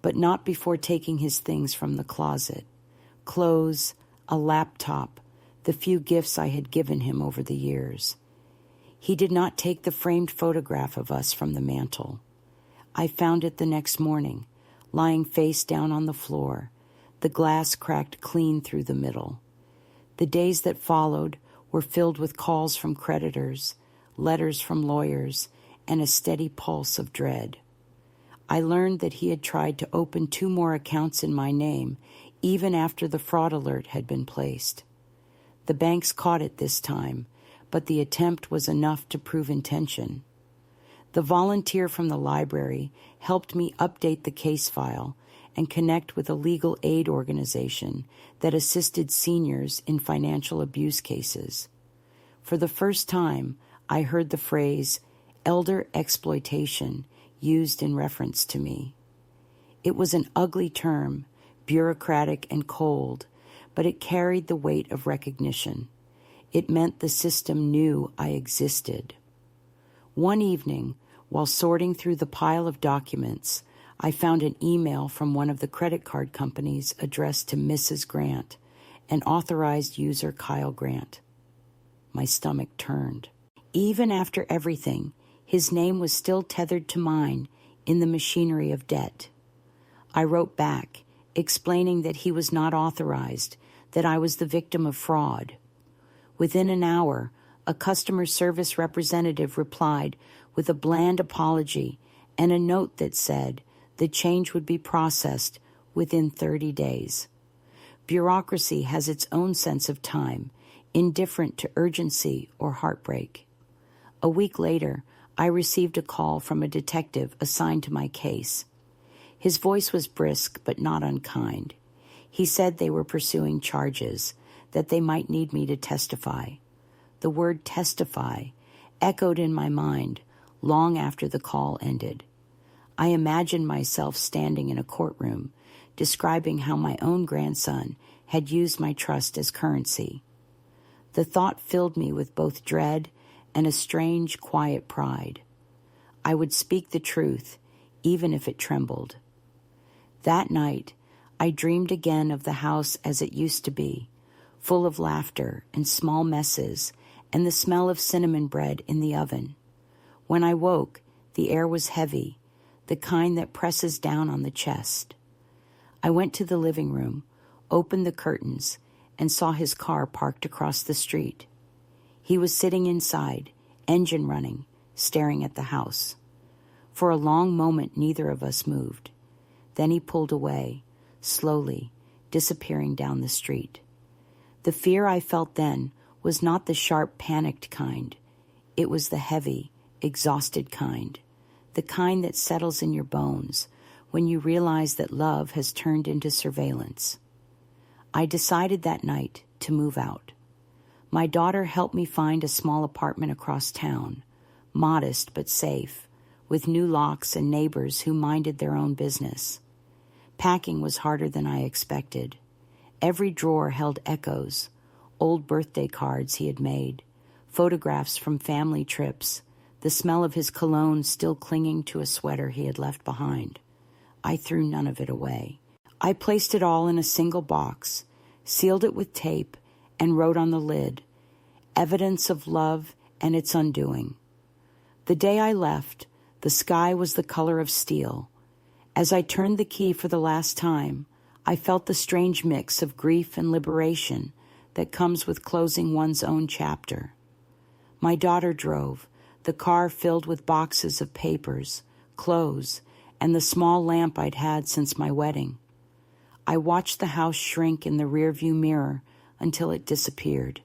but not before taking his things from the closet. Clothes, a laptop, the few gifts I had given him over the years. He did not take the framed photograph of us from the mantel. I found it the next morning, lying face down on the floor, the glass cracked clean through the middle. The days that followed were filled with calls from creditors, letters from lawyers, and a steady pulse of dread. I learned that he had tried to open 2 more accounts in my name, even after the fraud alert had been placed. The banks caught it this time, but the attempt was enough to prove intention. The volunteer from the library helped me update the case file and connect with a legal aid organization that assisted seniors in financial abuse cases. For the first time, I heard the phrase elder exploitation used in reference to me. It was an ugly term, bureaucratic and cold, but it carried the weight of recognition. It meant the system knew I existed. One evening, while sorting through the pile of documents, I found an email from one of the credit card companies addressed to Mrs. Grant, an authorized user Kyle Grant. My stomach turned. Even after everything, his name was still tethered to mine in the machinery of debt. I wrote back, explaining that he was not authorized, that I was the victim of fraud. Within an hour, a customer service representative replied with a bland apology and a note that said the change would be processed within 30 days. Bureaucracy has its own sense of time, indifferent to urgency or heartbreak. A week later, I received a call from a detective assigned to my case. His voice was brisk but not unkind. He said they were pursuing charges, that they might need me to testify. The word testify echoed in my mind long after the call ended. I imagined myself standing in a courtroom, describing how my own grandson had used my trust as currency. The thought filled me with both dread and a strange, quiet pride. I would speak the truth, even if it trembled. That night, I dreamed again of the house as it used to be, full of laughter and small messes and the smell of cinnamon bread in the oven. When I woke, the air was heavy, the kind that presses down on the chest. I went to the living room, opened the curtains, and saw his car parked across the street. He was sitting inside, engine running, staring at the house. For a long moment, neither of us moved. Then he pulled away, slowly, disappearing down the street. The fear I felt then was not the sharp, panicked kind. It was the heavy, exhausted kind, the kind that settles in your bones when you realize that love has turned into surveillance. I decided that night to move out. My daughter helped me find a small apartment across town, modest but safe, with new locks and neighbors who minded their own business. Packing was harder than I expected. Every drawer held echoes, old birthday cards he had made, photographs from family trips, the smell of his cologne still clinging to a sweater he had left behind. I threw none of it away. I placed it all in a single box, sealed it with tape, and wrote on the lid, "Evidence of love and its undoing." The day I left, the sky was the color of steel. As I turned the key for the last time, I felt the strange mix of grief and liberation that comes with closing one's own chapter. My daughter drove, the car filled with boxes of papers, clothes, and the small lamp I'd had since my wedding. I watched the house shrink in the rearview mirror until it disappeared.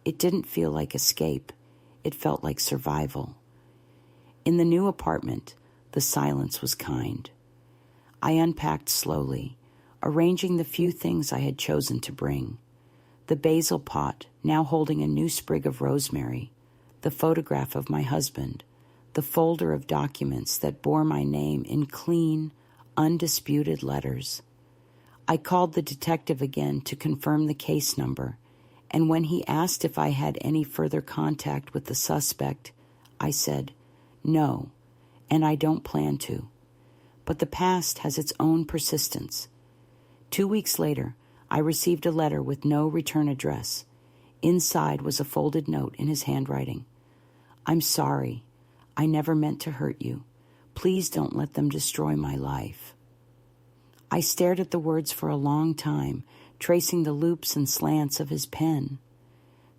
It didn't feel like escape. It felt like survival. In the new apartment, the silence was kind. I unpacked slowly, arranging the few things I had chosen to bring. the basil pot now holding a new sprig of rosemary, the photograph of my husband, the folder of documents that bore my name in clean, undisputed letters. I called the detective again to confirm the case number, and when he asked if I had any further contact with the suspect, I said, "No, and I don't plan to." But the past has its own persistence. 2 weeks later, I received a letter with no return address. Inside was a folded note in his handwriting. "I'm sorry. I never meant to hurt you. Please don't let them destroy my life." I stared at the words for a long time, tracing the loops and slants of his pen.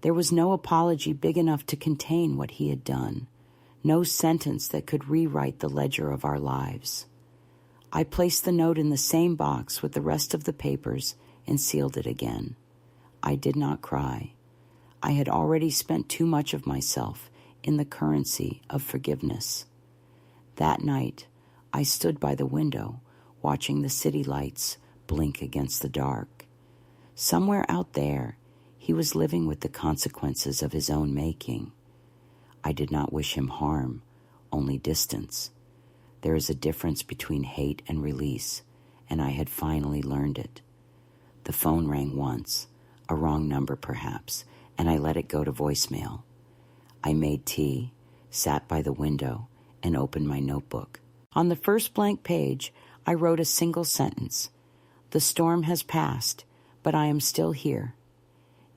There was no apology big enough to contain what he had done, no sentence that could rewrite the ledger of our lives. I placed the note in the same box with the rest of the papers and sealed it again. I did not cry. I had already spent too much of myself in the currency of forgiveness. That night, I stood by the window, watching the city lights blink against the dark. Somewhere out there, he was living with the consequences of his own making. I did not wish him harm, only distance. There is a difference between hate and release, and I had finally learned it. The phone rang once, a wrong number perhaps, and I let it go to voicemail. I made tea, sat by the window, and opened my notebook. On the first blank page, I wrote a single sentence. "The storm has passed, but I am still here."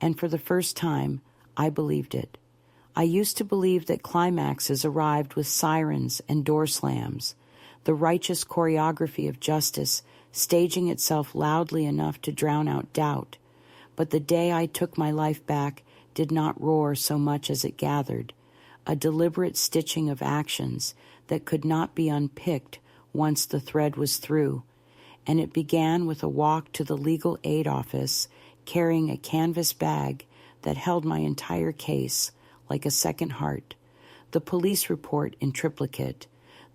And for the first time, I believed it. I used to believe that climaxes arrived with sirens and door slams, the righteous choreography of justice staging itself loudly enough to drown out doubt. But the day I took my life back did not roar so much as it gathered, a deliberate stitching of actions that could not be unpicked once the thread was through, and it began with a walk to the legal aid office carrying a canvas bag that held my entire case like a second heart, the police report in triplicate,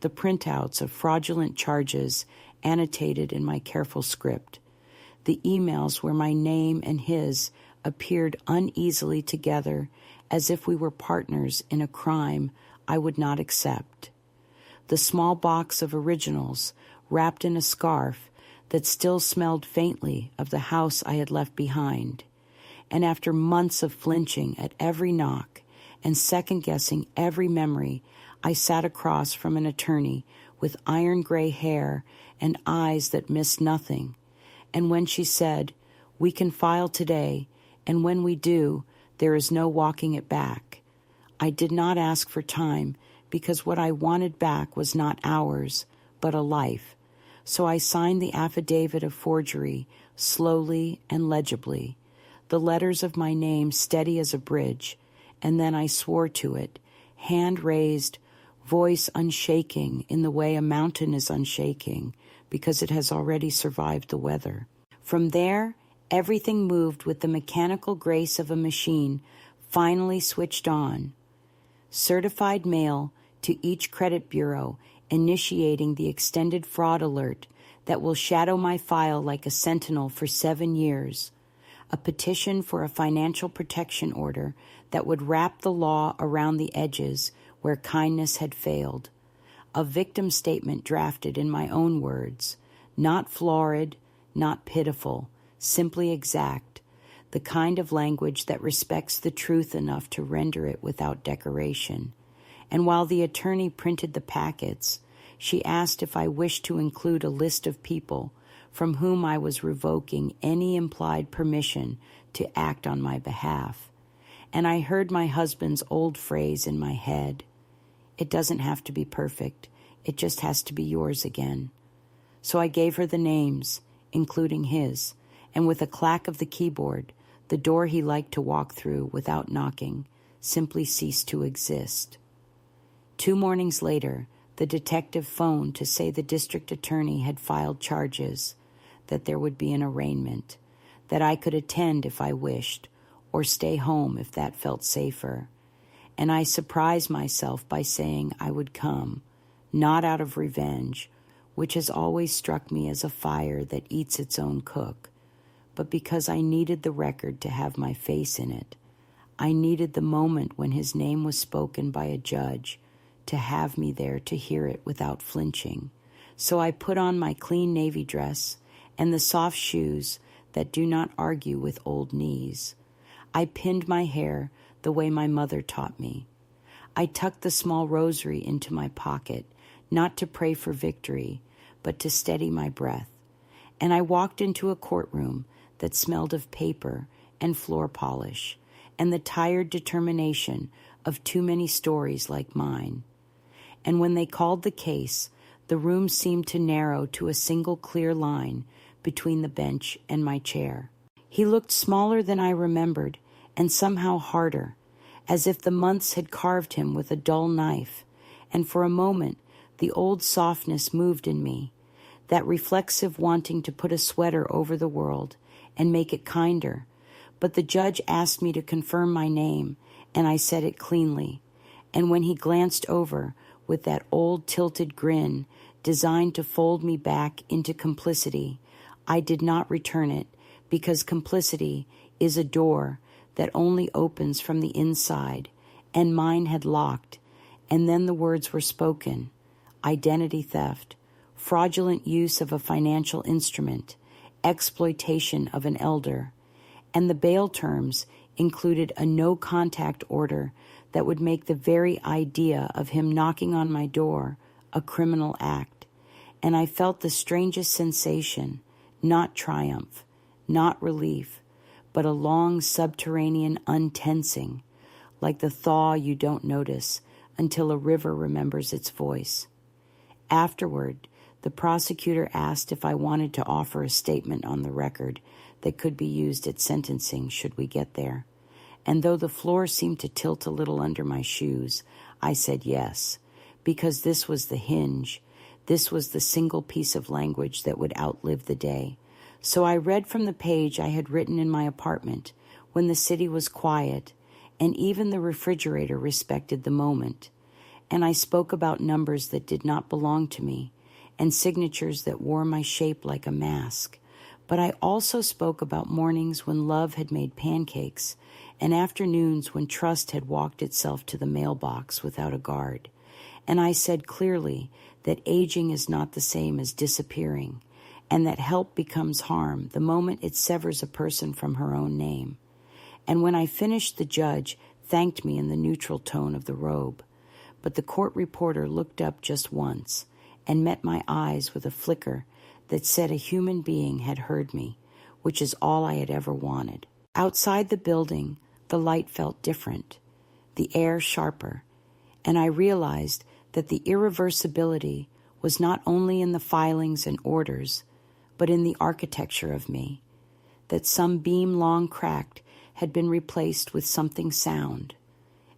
the printouts of fraudulent charges annotated in my careful script, the emails where my name and his appeared uneasily together as if we were partners in a crime I would not accept, the small box of originals wrapped in a scarf that still smelled faintly of the house I had left behind, and after months of flinching at every knock and second-guessing every memory, I sat across from an attorney with iron-gray hair and eyes that missed nothing, and when she said, "We can file today, and when we do, there is no walking it back," I did not ask for time because what I wanted back was not hours, but a life. So I signed the affidavit of forgery slowly and legibly, the letters of my name steady as a bridge, and then I swore to it, hand raised, voice unshaking in the way a mountain is unshaking because it has already survived the weather. From there, everything moved with the mechanical grace of a machine finally switched on. Certified mail to each credit bureau initiating the extended fraud alert that will shadow my file like a sentinel for 7 years. A petition for a financial protection order that would wrap the law around the edges where kindness had failed. A victim statement drafted in my own words, not florid, not pitiful, simply exact, the kind of language that respects the truth enough to render it without decoration. And while the attorney printed the packets, she asked if I wished to include a list of people from whom I was revoking any implied permission to act on my behalf. And I heard my husband's old phrase in my head, "It doesn't have to be perfect, it just has to be yours again." So I gave her the names, including his, and with a clack of the keyboard, the door he liked to walk through without knocking simply ceased to exist. 2 mornings later, the detective phoned to say the district attorney had filed charges, that there would be an arraignment, that I could attend if I wished, or stay home if that felt safer. And I surprised myself by saying I would come, not out of revenge, which has always struck me as a fire that eats its own cook, but because I needed the record to have my face in it. I needed the moment when his name was spoken by a judge to have me there to hear it without flinching. So I put on my clean navy dress and the soft shoes that do not argue with old knees. I pinned my hair the way my mother taught me. I tucked the small rosary into my pocket, not to pray for victory, but to steady my breath. And I walked into a courtroom that smelled of paper and floor polish and the tired determination of too many stories like mine. And when they called the case, the room seemed to narrow to a single clear line between the bench and my chair. He looked smaller than I remembered, and somehow harder, as if the months had carved him with a dull knife, and for a moment the old softness moved in me, that reflexive wanting to put a sweater over the world and make it kinder. But the judge asked me to confirm my name, and I said it cleanly. And when he glanced over with that old tilted grin designed to fold me back into complicity, I did not return it, because complicity is a door that only opens from the inside, and mine had locked, and then the words were spoken: identity theft, fraudulent use of a financial instrument, exploitation of an elder, and the bail terms included a no-contact order that would make the very idea of him knocking on my door a criminal act. And I felt the strangest sensation, not triumph, not relief, but a long subterranean untensing, like the thaw you don't notice until a river remembers its voice. Afterward, the prosecutor asked if I wanted to offer a statement on the record that could be used at sentencing should we get there. And though the floor seemed to tilt a little under my shoes, I said yes, because this was the hinge. This was the single piece of language that would outlive the day. So I read from the page I had written in my apartment when the city was quiet, and even the refrigerator respected the moment. And I spoke about numbers that did not belong to me, and signatures that wore my shape like a mask. But I also spoke about mornings when love had made pancakes, and afternoons when trust had walked itself to the mailbox without a guard. And I said clearly that aging is not the same as disappearing, and that help becomes harm the moment it severs a person from her own name. And when I finished, the judge thanked me in the neutral tone of the robe. But the court reporter looked up just once and met my eyes with a flicker that said a human being had heard me, which is all I had ever wanted. Outside the building, the light felt different, the air sharper, and I realized that the irreversibility was not only in the filings and orders, but in the architecture of me, that some beam long cracked had been replaced with something sound.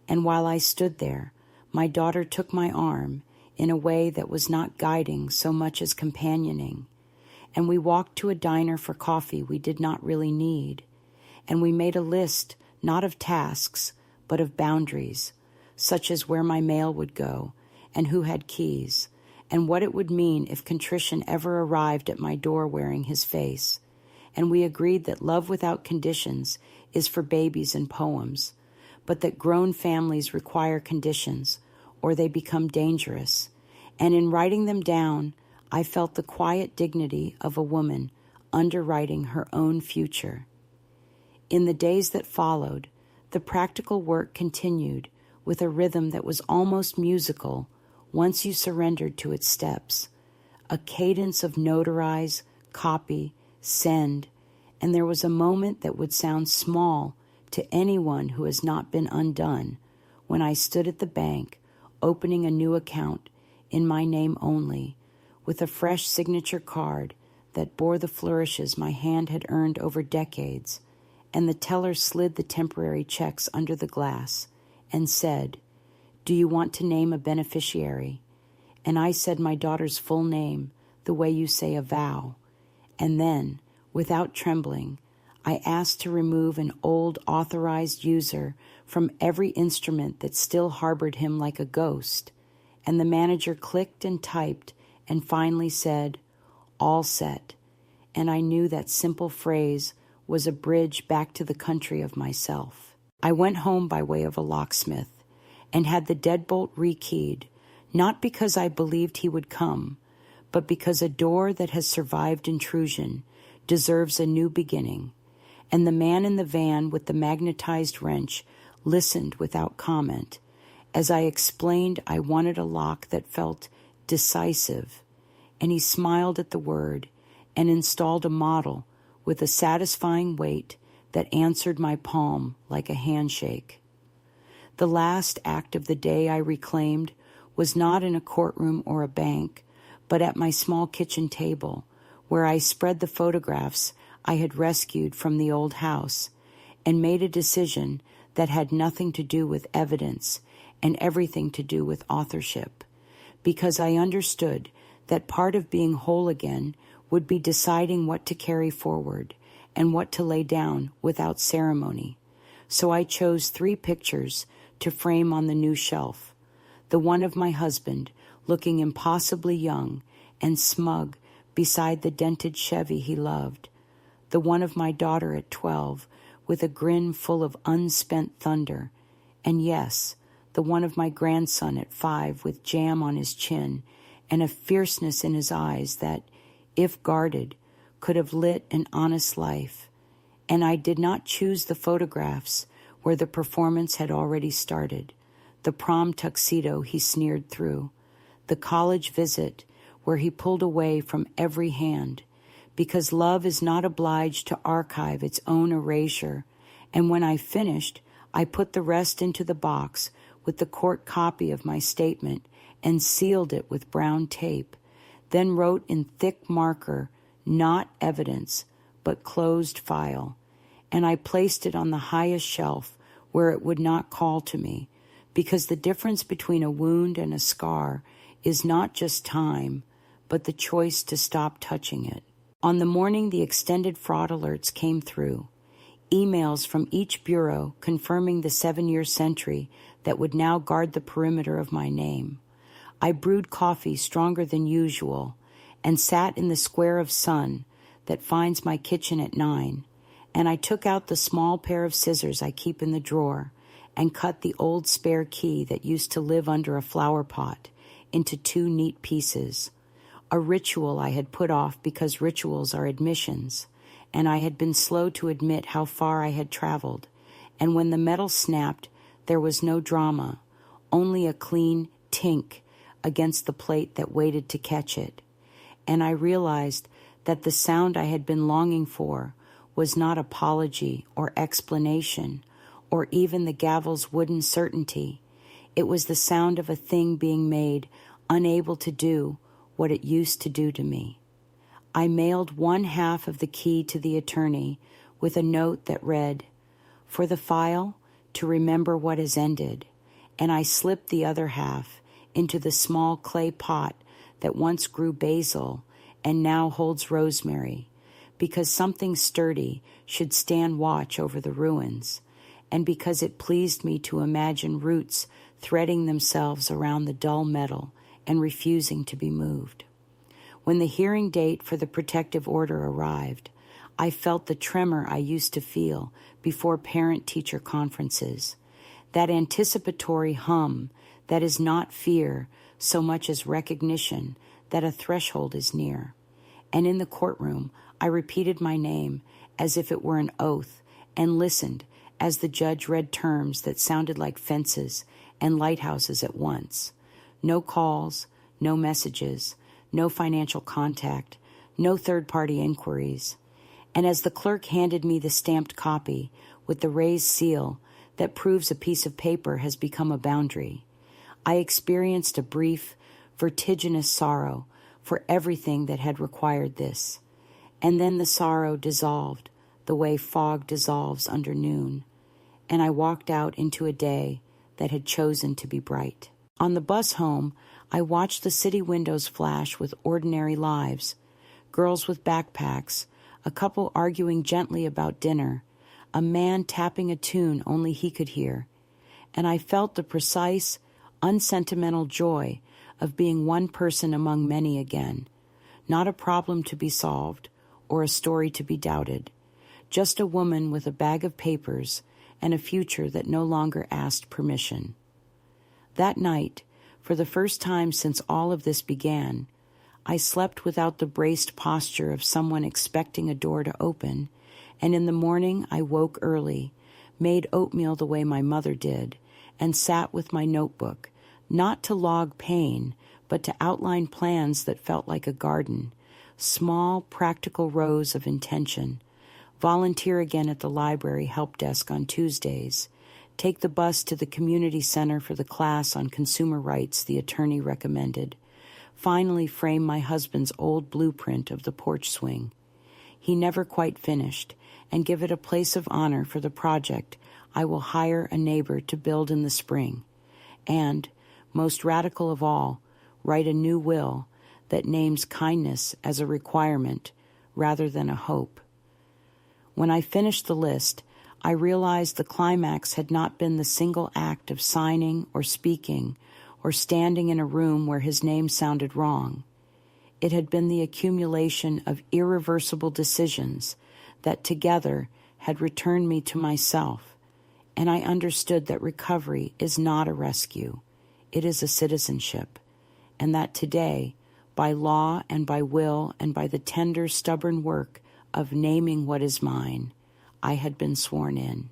And while I stood there, my daughter took my arm in a way that was not guiding so much as companioning, and we walked to a diner for coffee we did not really need, and we made a list not of tasks, but of boundaries, such as where my mail would go, and who had keys, and what it would mean if contrition ever arrived at my door wearing his face. And we agreed that love without conditions is for babies and poems, but that grown families require conditions, or they become dangerous. And in writing them down, I felt the quiet dignity of a woman underwriting her own future. In the days that followed, the practical work continued with a rhythm that was almost musical once you surrendered to its steps, a cadence of notarize, copy, send, and there was a moment that would sound small to anyone who has not been undone when I stood at the bank opening a new account in my name only, with a fresh signature card that bore the flourishes my hand had earned over decades, and the teller slid the temporary checks under the glass and said, "Do you want to name a beneficiary?" And I said my daughter's full name, the way you say a vow. And then, without trembling, I asked to remove an old authorized user from every instrument that still harbored him like a ghost. And the manager clicked and typed and finally said, "All set." And I knew that simple phrase was a bridge back to the country of myself. I went home by way of a locksmith and had the deadbolt rekeyed, not because I believed he would come, but because a door that has survived intrusion deserves a new beginning, and the man in the van with the magnetized wrench listened without comment as I explained I wanted a lock that felt decisive, and he smiled at the word and installed a model with a satisfying weight that answered my palm like a handshake. The last act of the day I reclaimed was not in a courtroom or a bank, but at my small kitchen table, where I spread the photographs I had rescued from the old house and made a decision that had nothing to do with evidence and everything to do with authorship, because I understood that part of being whole again would be deciding what to carry forward and what to lay down without ceremony. So I chose 3 pictures to frame on the new shelf. The one of my husband, looking impossibly young and smug beside the dented Chevy he loved. The one of my daughter at 12, with a grin full of unspent thunder. And yes, the one of my grandson at 5, with jam on his chin and a fierceness in his eyes that, if guarded, could have lit an honest life. And I did not choose the photographs where the performance had already started, the prom tuxedo he sneered through, the college visit where he pulled away from every hand, because love is not obliged to archive its own erasure, and when I finished, I put the rest into the box with the court copy of my statement and sealed it with brown tape, then wrote in thick marker, not evidence, but closed file, and I placed it on the highest shelf where it would not call to me, because the difference between a wound and a scar is not just time, but the choice to stop touching it. On the morning the extended fraud alerts came through, emails from each bureau confirming the 7-year sentry that would now guard the perimeter of my name, I brewed coffee stronger than usual and sat in the square of sun that finds my kitchen at 9, and I took out the small pair of scissors I keep in the drawer and cut the old spare key that used to live under a flower pot into 2 neat pieces, a ritual I had put off because rituals are admissions, and I had been slow to admit how far I had traveled, and when the metal snapped, there was no drama, only a clean tink against the plate that waited to catch it, and I realized that the sound I had been longing for was not apology or explanation, or even the gavel's wooden certainty. It was the sound of a thing being made unable to do what it used to do to me. I mailed 1/2 of the key to the attorney with a note that read, "For the file, to remember what has ended," and I slipped the other half into the small clay pot that once grew basil and now holds rosemary, because something sturdy should stand watch over the ruins, and because it pleased me to imagine roots threading themselves around the dull metal and refusing to be moved. When the hearing date for the protective order arrived, I felt the tremor I used to feel before parent-teacher conferences, that anticipatory hum that is not fear so much as recognition that a threshold is near. And in the courtroom, I repeated my name as if it were an oath and listened as the judge read terms that sounded like fences and lighthouses at once. No calls, no messages, no financial contact, no third-party inquiries. And as the clerk handed me the stamped copy with the raised seal that proves a piece of paper has become a boundary, I experienced a brief, vertiginous sorrow for everything that had required this. And then the sorrow dissolved the way fog dissolves under noon, and I walked out into a day that had chosen to be bright. On the bus home, I watched the city windows flash with ordinary lives, girls with backpacks, a couple arguing gently about dinner, a man tapping a tune only he could hear, and I felt the precise, unsentimental joy of being one person among many again, not a problem to be solved or a story to be doubted, just a woman with a bag of papers and a future that no longer asked permission. That night, for the first time since all of this began, I slept without the braced posture of someone expecting a door to open, and in the morning I woke early, made oatmeal the way my mother did, and sat with my notebook, not to log pain, but to outline plans that felt like a garden, small, practical rows of intention. Volunteer again at the library help desk on Tuesdays. Take the bus to the community center for the class on consumer rights the attorney recommended. Finally frame my husband's old blueprint of the porch swing. He never quite finished, and give it a place of honor for the project I will hire a neighbor to build in the spring. And, most radical of all, write a new will that names kindness as a requirement rather than a hope. When I finished the list, I realized the climax had not been the single act of signing or speaking or standing in a room where his name sounded wrong. It had been the accumulation of irreversible decisions that together had returned me to myself, and I understood that recovery is not a rescue, it is a citizenship, and that today, by law and by will and by the tender, stubborn work of naming what is mine, I had been sworn in.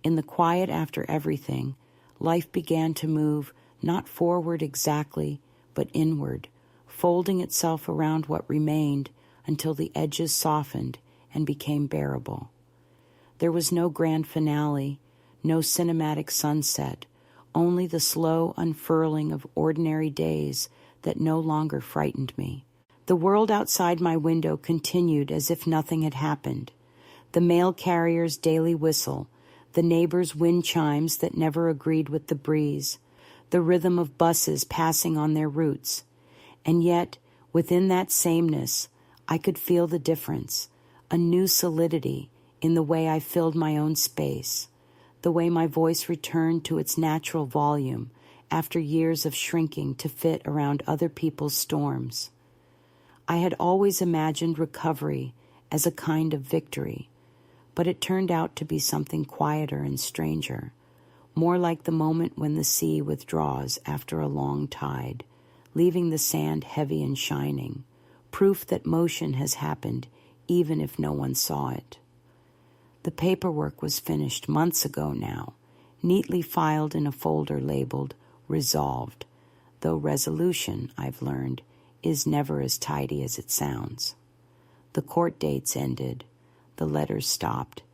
In the quiet after everything, life began to move not forward exactly, but inward, folding itself around what remained until the edges softened and became bearable. There was no grand finale, no cinematic sunset, only the slow unfurling of ordinary days that no longer frightened me. The world outside my window continued as if nothing had happened. The mail carrier's daily whistle, the neighbor's wind chimes that never agreed with the breeze, the rhythm of buses passing on their routes. And yet, within that sameness, I could feel the difference, a new solidity in the way I filled my own space, the way my voice returned to its natural volume after years of shrinking to fit around other people's storms. I had always imagined recovery as a kind of victory, but it turned out to be something quieter and stranger, more like the moment when the sea withdraws after a long tide, leaving the sand heavy and shining, proof that motion has happened even if no one saw it. The paperwork was finished months ago now, neatly filed in a folder labeled Resolved, though resolution, I've learned, is never as tidy as it sounds. The court dates ended, the letters stopped,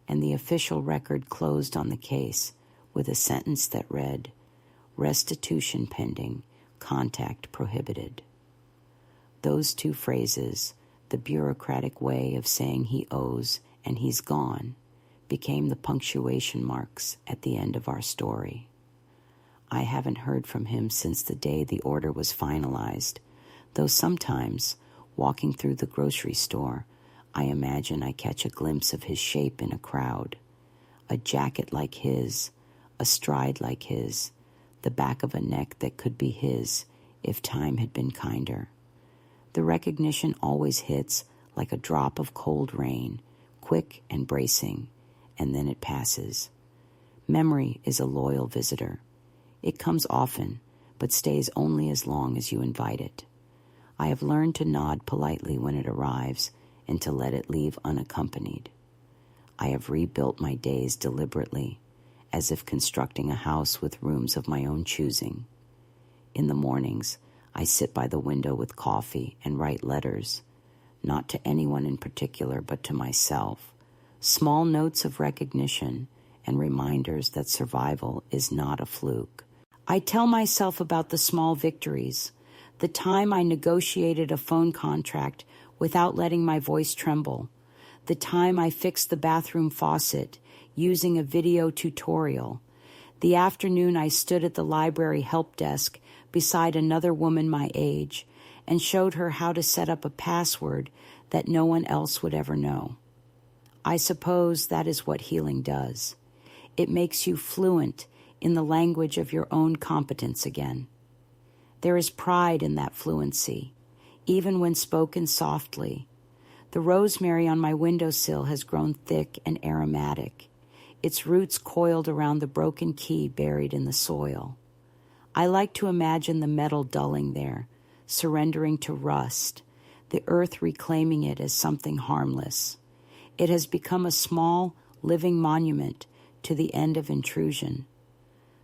and the official record closed on the case with a sentence that read, "Restitution pending, contact prohibited." Those two phrases, the bureaucratic way of saying he owes and he's gone, became the punctuation marks at the end of our story. I haven't heard from him since the day the order was finalized, though sometimes, walking through the grocery store, I imagine I catch a glimpse of his shape in a crowd. A jacket like his, a stride like his, the back of a neck that could be his if time had been kinder. The recognition always hits like a drop of cold rain, quick and bracing, and then it passes. Memory is a loyal visitor. It comes often, but stays only as long as you invite it. I have learned to nod politely when it arrives and to let it leave unaccompanied. I have rebuilt my days deliberately, as if constructing a house with rooms of my own choosing. In the mornings, I sit by the window with coffee and write letters, not to anyone in particular, but to myself, small notes of recognition and reminders that survival is not a fluke. I tell myself about the small victories, the time I negotiated a phone contract without letting my voice tremble, the time I fixed the bathroom faucet using a video tutorial, the afternoon I stood at the library help desk beside another woman my age and showed her how to set up a password that no one else would ever know. I suppose that is what healing does. It makes you fluent in the language of your own competence again. There is pride in that fluency, even when spoken softly. The rosemary on my windowsill has grown thick and aromatic, its roots coiled around the broken key buried in the soil. I like to imagine the metal dulling there, surrendering to rust, the earth reclaiming it as something harmless. It has become a small, living monument to the end of intrusion.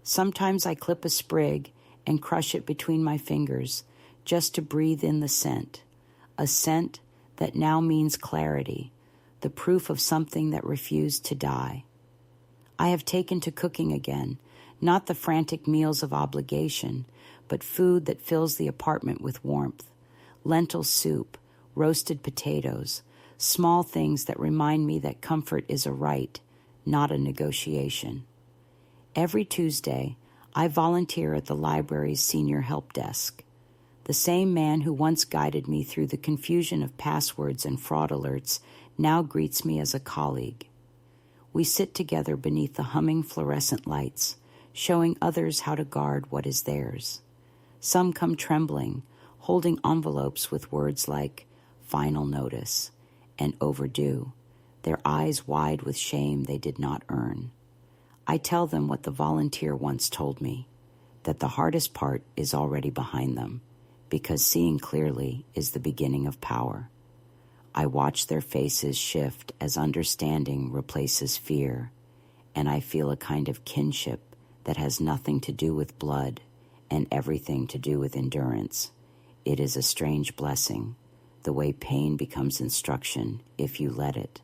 Sometimes I clip a sprig and crush it between my fingers just to breathe in the scent, a scent that now means clarity, the proof of something that refused to die. I have taken to cooking again, not the frantic meals of obligation, but food that fills the apartment with warmth. Lentil soup, roasted potatoes, small things that remind me that comfort is a right, not a negotiation. Every Tuesday, I volunteer at the library's senior help desk. The same man who once guided me through the confusion of passwords and fraud alerts now greets me as a colleague. We sit together beneath the humming fluorescent lights, showing others how to guard what is theirs. Some come trembling, holding envelopes with words like final notice and overdue, their eyes wide with shame they did not earn. I tell them what the volunteer once told me, that the hardest part is already behind them, because seeing clearly is the beginning of power. I watch their faces shift as understanding replaces fear, and I feel a kind of kinship that has nothing to do with blood and everything to do with endurance. It is a strange blessing, the way pain becomes instruction if you let it.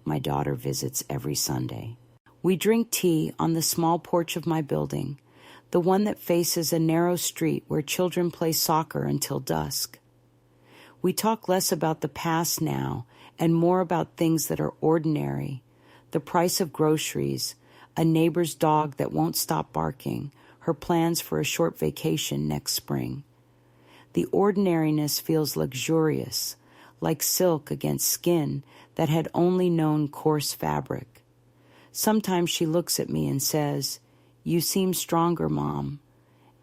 My daughter visits every Sunday. We drink tea on the small porch of my building, the one that faces a narrow street where children play soccer until dusk. We talk less about the past now and more about things that are ordinary, the price of groceries, a neighbor's dog that won't stop barking, her plans for a short vacation next spring. The ordinariness feels luxurious, like silk against skin that had only known coarse fabric. Sometimes she looks at me and says, "You seem stronger, Mom."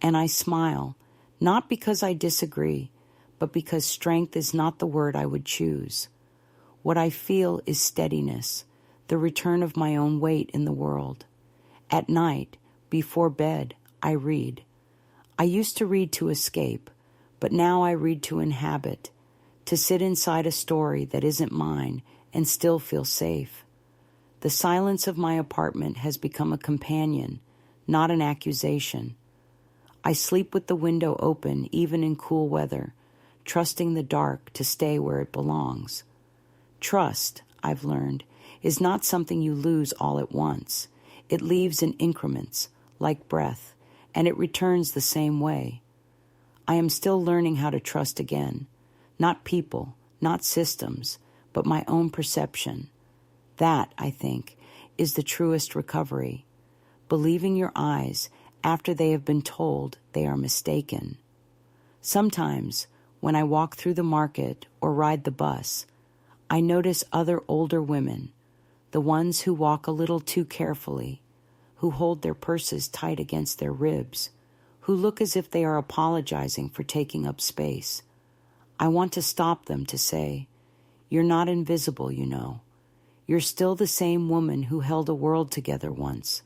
And I smile, not because I disagree, but because strength is not the word I would choose. What I feel is steadiness, the return of my own weight in the world. At night, before bed, I read. I used to read to escape, but now I read to inhabit, to sit inside a story that isn't mine and still feel safe. The silence of my apartment has become a companion, not an accusation. I sleep with the window open even in cool weather, trusting the dark to stay where it belongs. Trust, I've learned, is not something you lose all at once. It leaves in increments, like breath, and it returns the same way. I am still learning how to trust again, not people, not systems, but my own perception. That, I think, is the truest recovery. Believing your eyes after they have been told they are mistaken. Sometimes, when I walk through the market or ride the bus, I notice other older women, the ones who walk a little too carefully, who hold their purses tight against their ribs, who look as if they are apologizing for taking up space. I want to stop them to say, "You're not invisible, you know. You're still the same woman who held a world together once.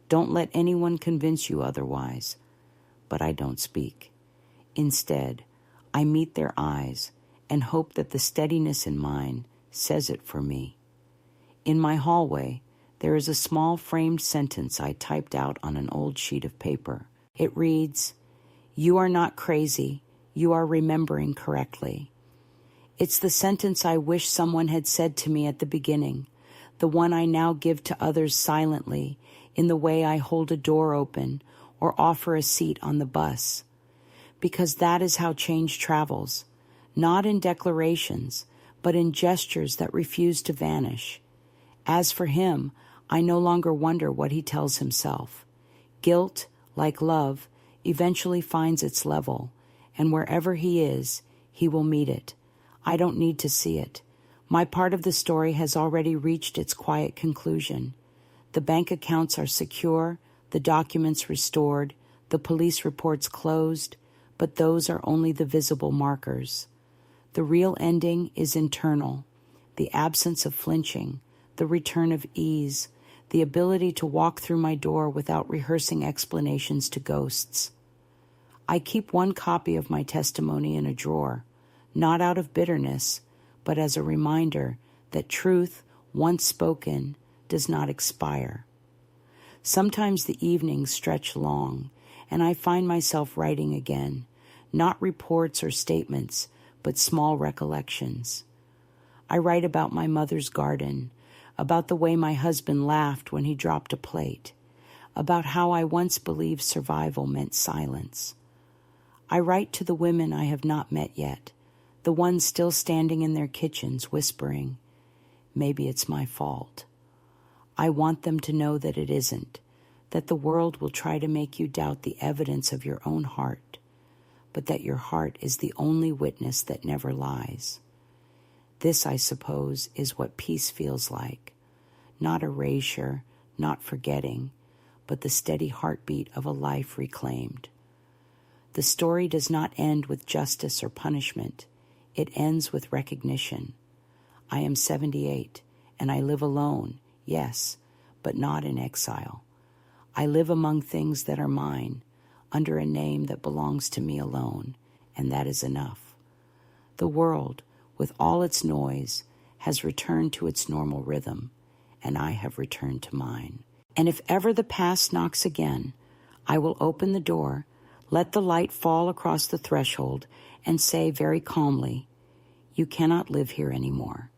Don't let anyone convince you otherwise." But I don't speak. Instead, I meet their eyes and hope that the steadiness in mine says it for me. In my hallway, there is a small framed sentence I typed out on an old sheet of paper. It reads, "You are not crazy. You are remembering correctly." It's the sentence I wish someone had said to me at the beginning, the one I now give to others silently in the way I hold a door open or offer a seat on the bus. Because that is how change travels, not in declarations, but in gestures that refuse to vanish. As for him, I no longer wonder what he tells himself. Guilt, like love, eventually finds its level, and wherever he is, he will meet it. I don't need to see it. My part of the story has already reached its quiet conclusion. The bank accounts are secure, the documents restored, the police reports closed, but those are only the visible markers. The real ending is internal, the absence of flinching, the return of ease, the ability to walk through my door without rehearsing explanations to ghosts. I keep one copy of my testimony in a drawer, not out of bitterness, but as a reminder that truth, once spoken, does not expire. Sometimes the evenings stretch long, and I find myself writing again, not reports or statements, but small recollections. I write about my mother's garden, about the way my husband laughed when he dropped a plate, about how I once believed survival meant silence. I write to the women I have not met yet, the ones still standing in their kitchens whispering, "Maybe it's my fault." I want them to know that it isn't, that the world will try to make you doubt the evidence of your own heart, but that your heart is the only witness that never lies. This, I suppose, is what peace feels like. Not erasure, not forgetting, but the steady heartbeat of a life reclaimed. The story does not end with justice or punishment. It ends with recognition. I am 78, and I live alone, yes, but not in exile. I live among things that are mine, under a name that belongs to me alone, and that is enough. The world, with all its noise, has returned to its normal rhythm, and I have returned to mine. And if ever the past knocks again, I will open the door, let the light fall across the threshold, and say very calmly, "You cannot live here anymore."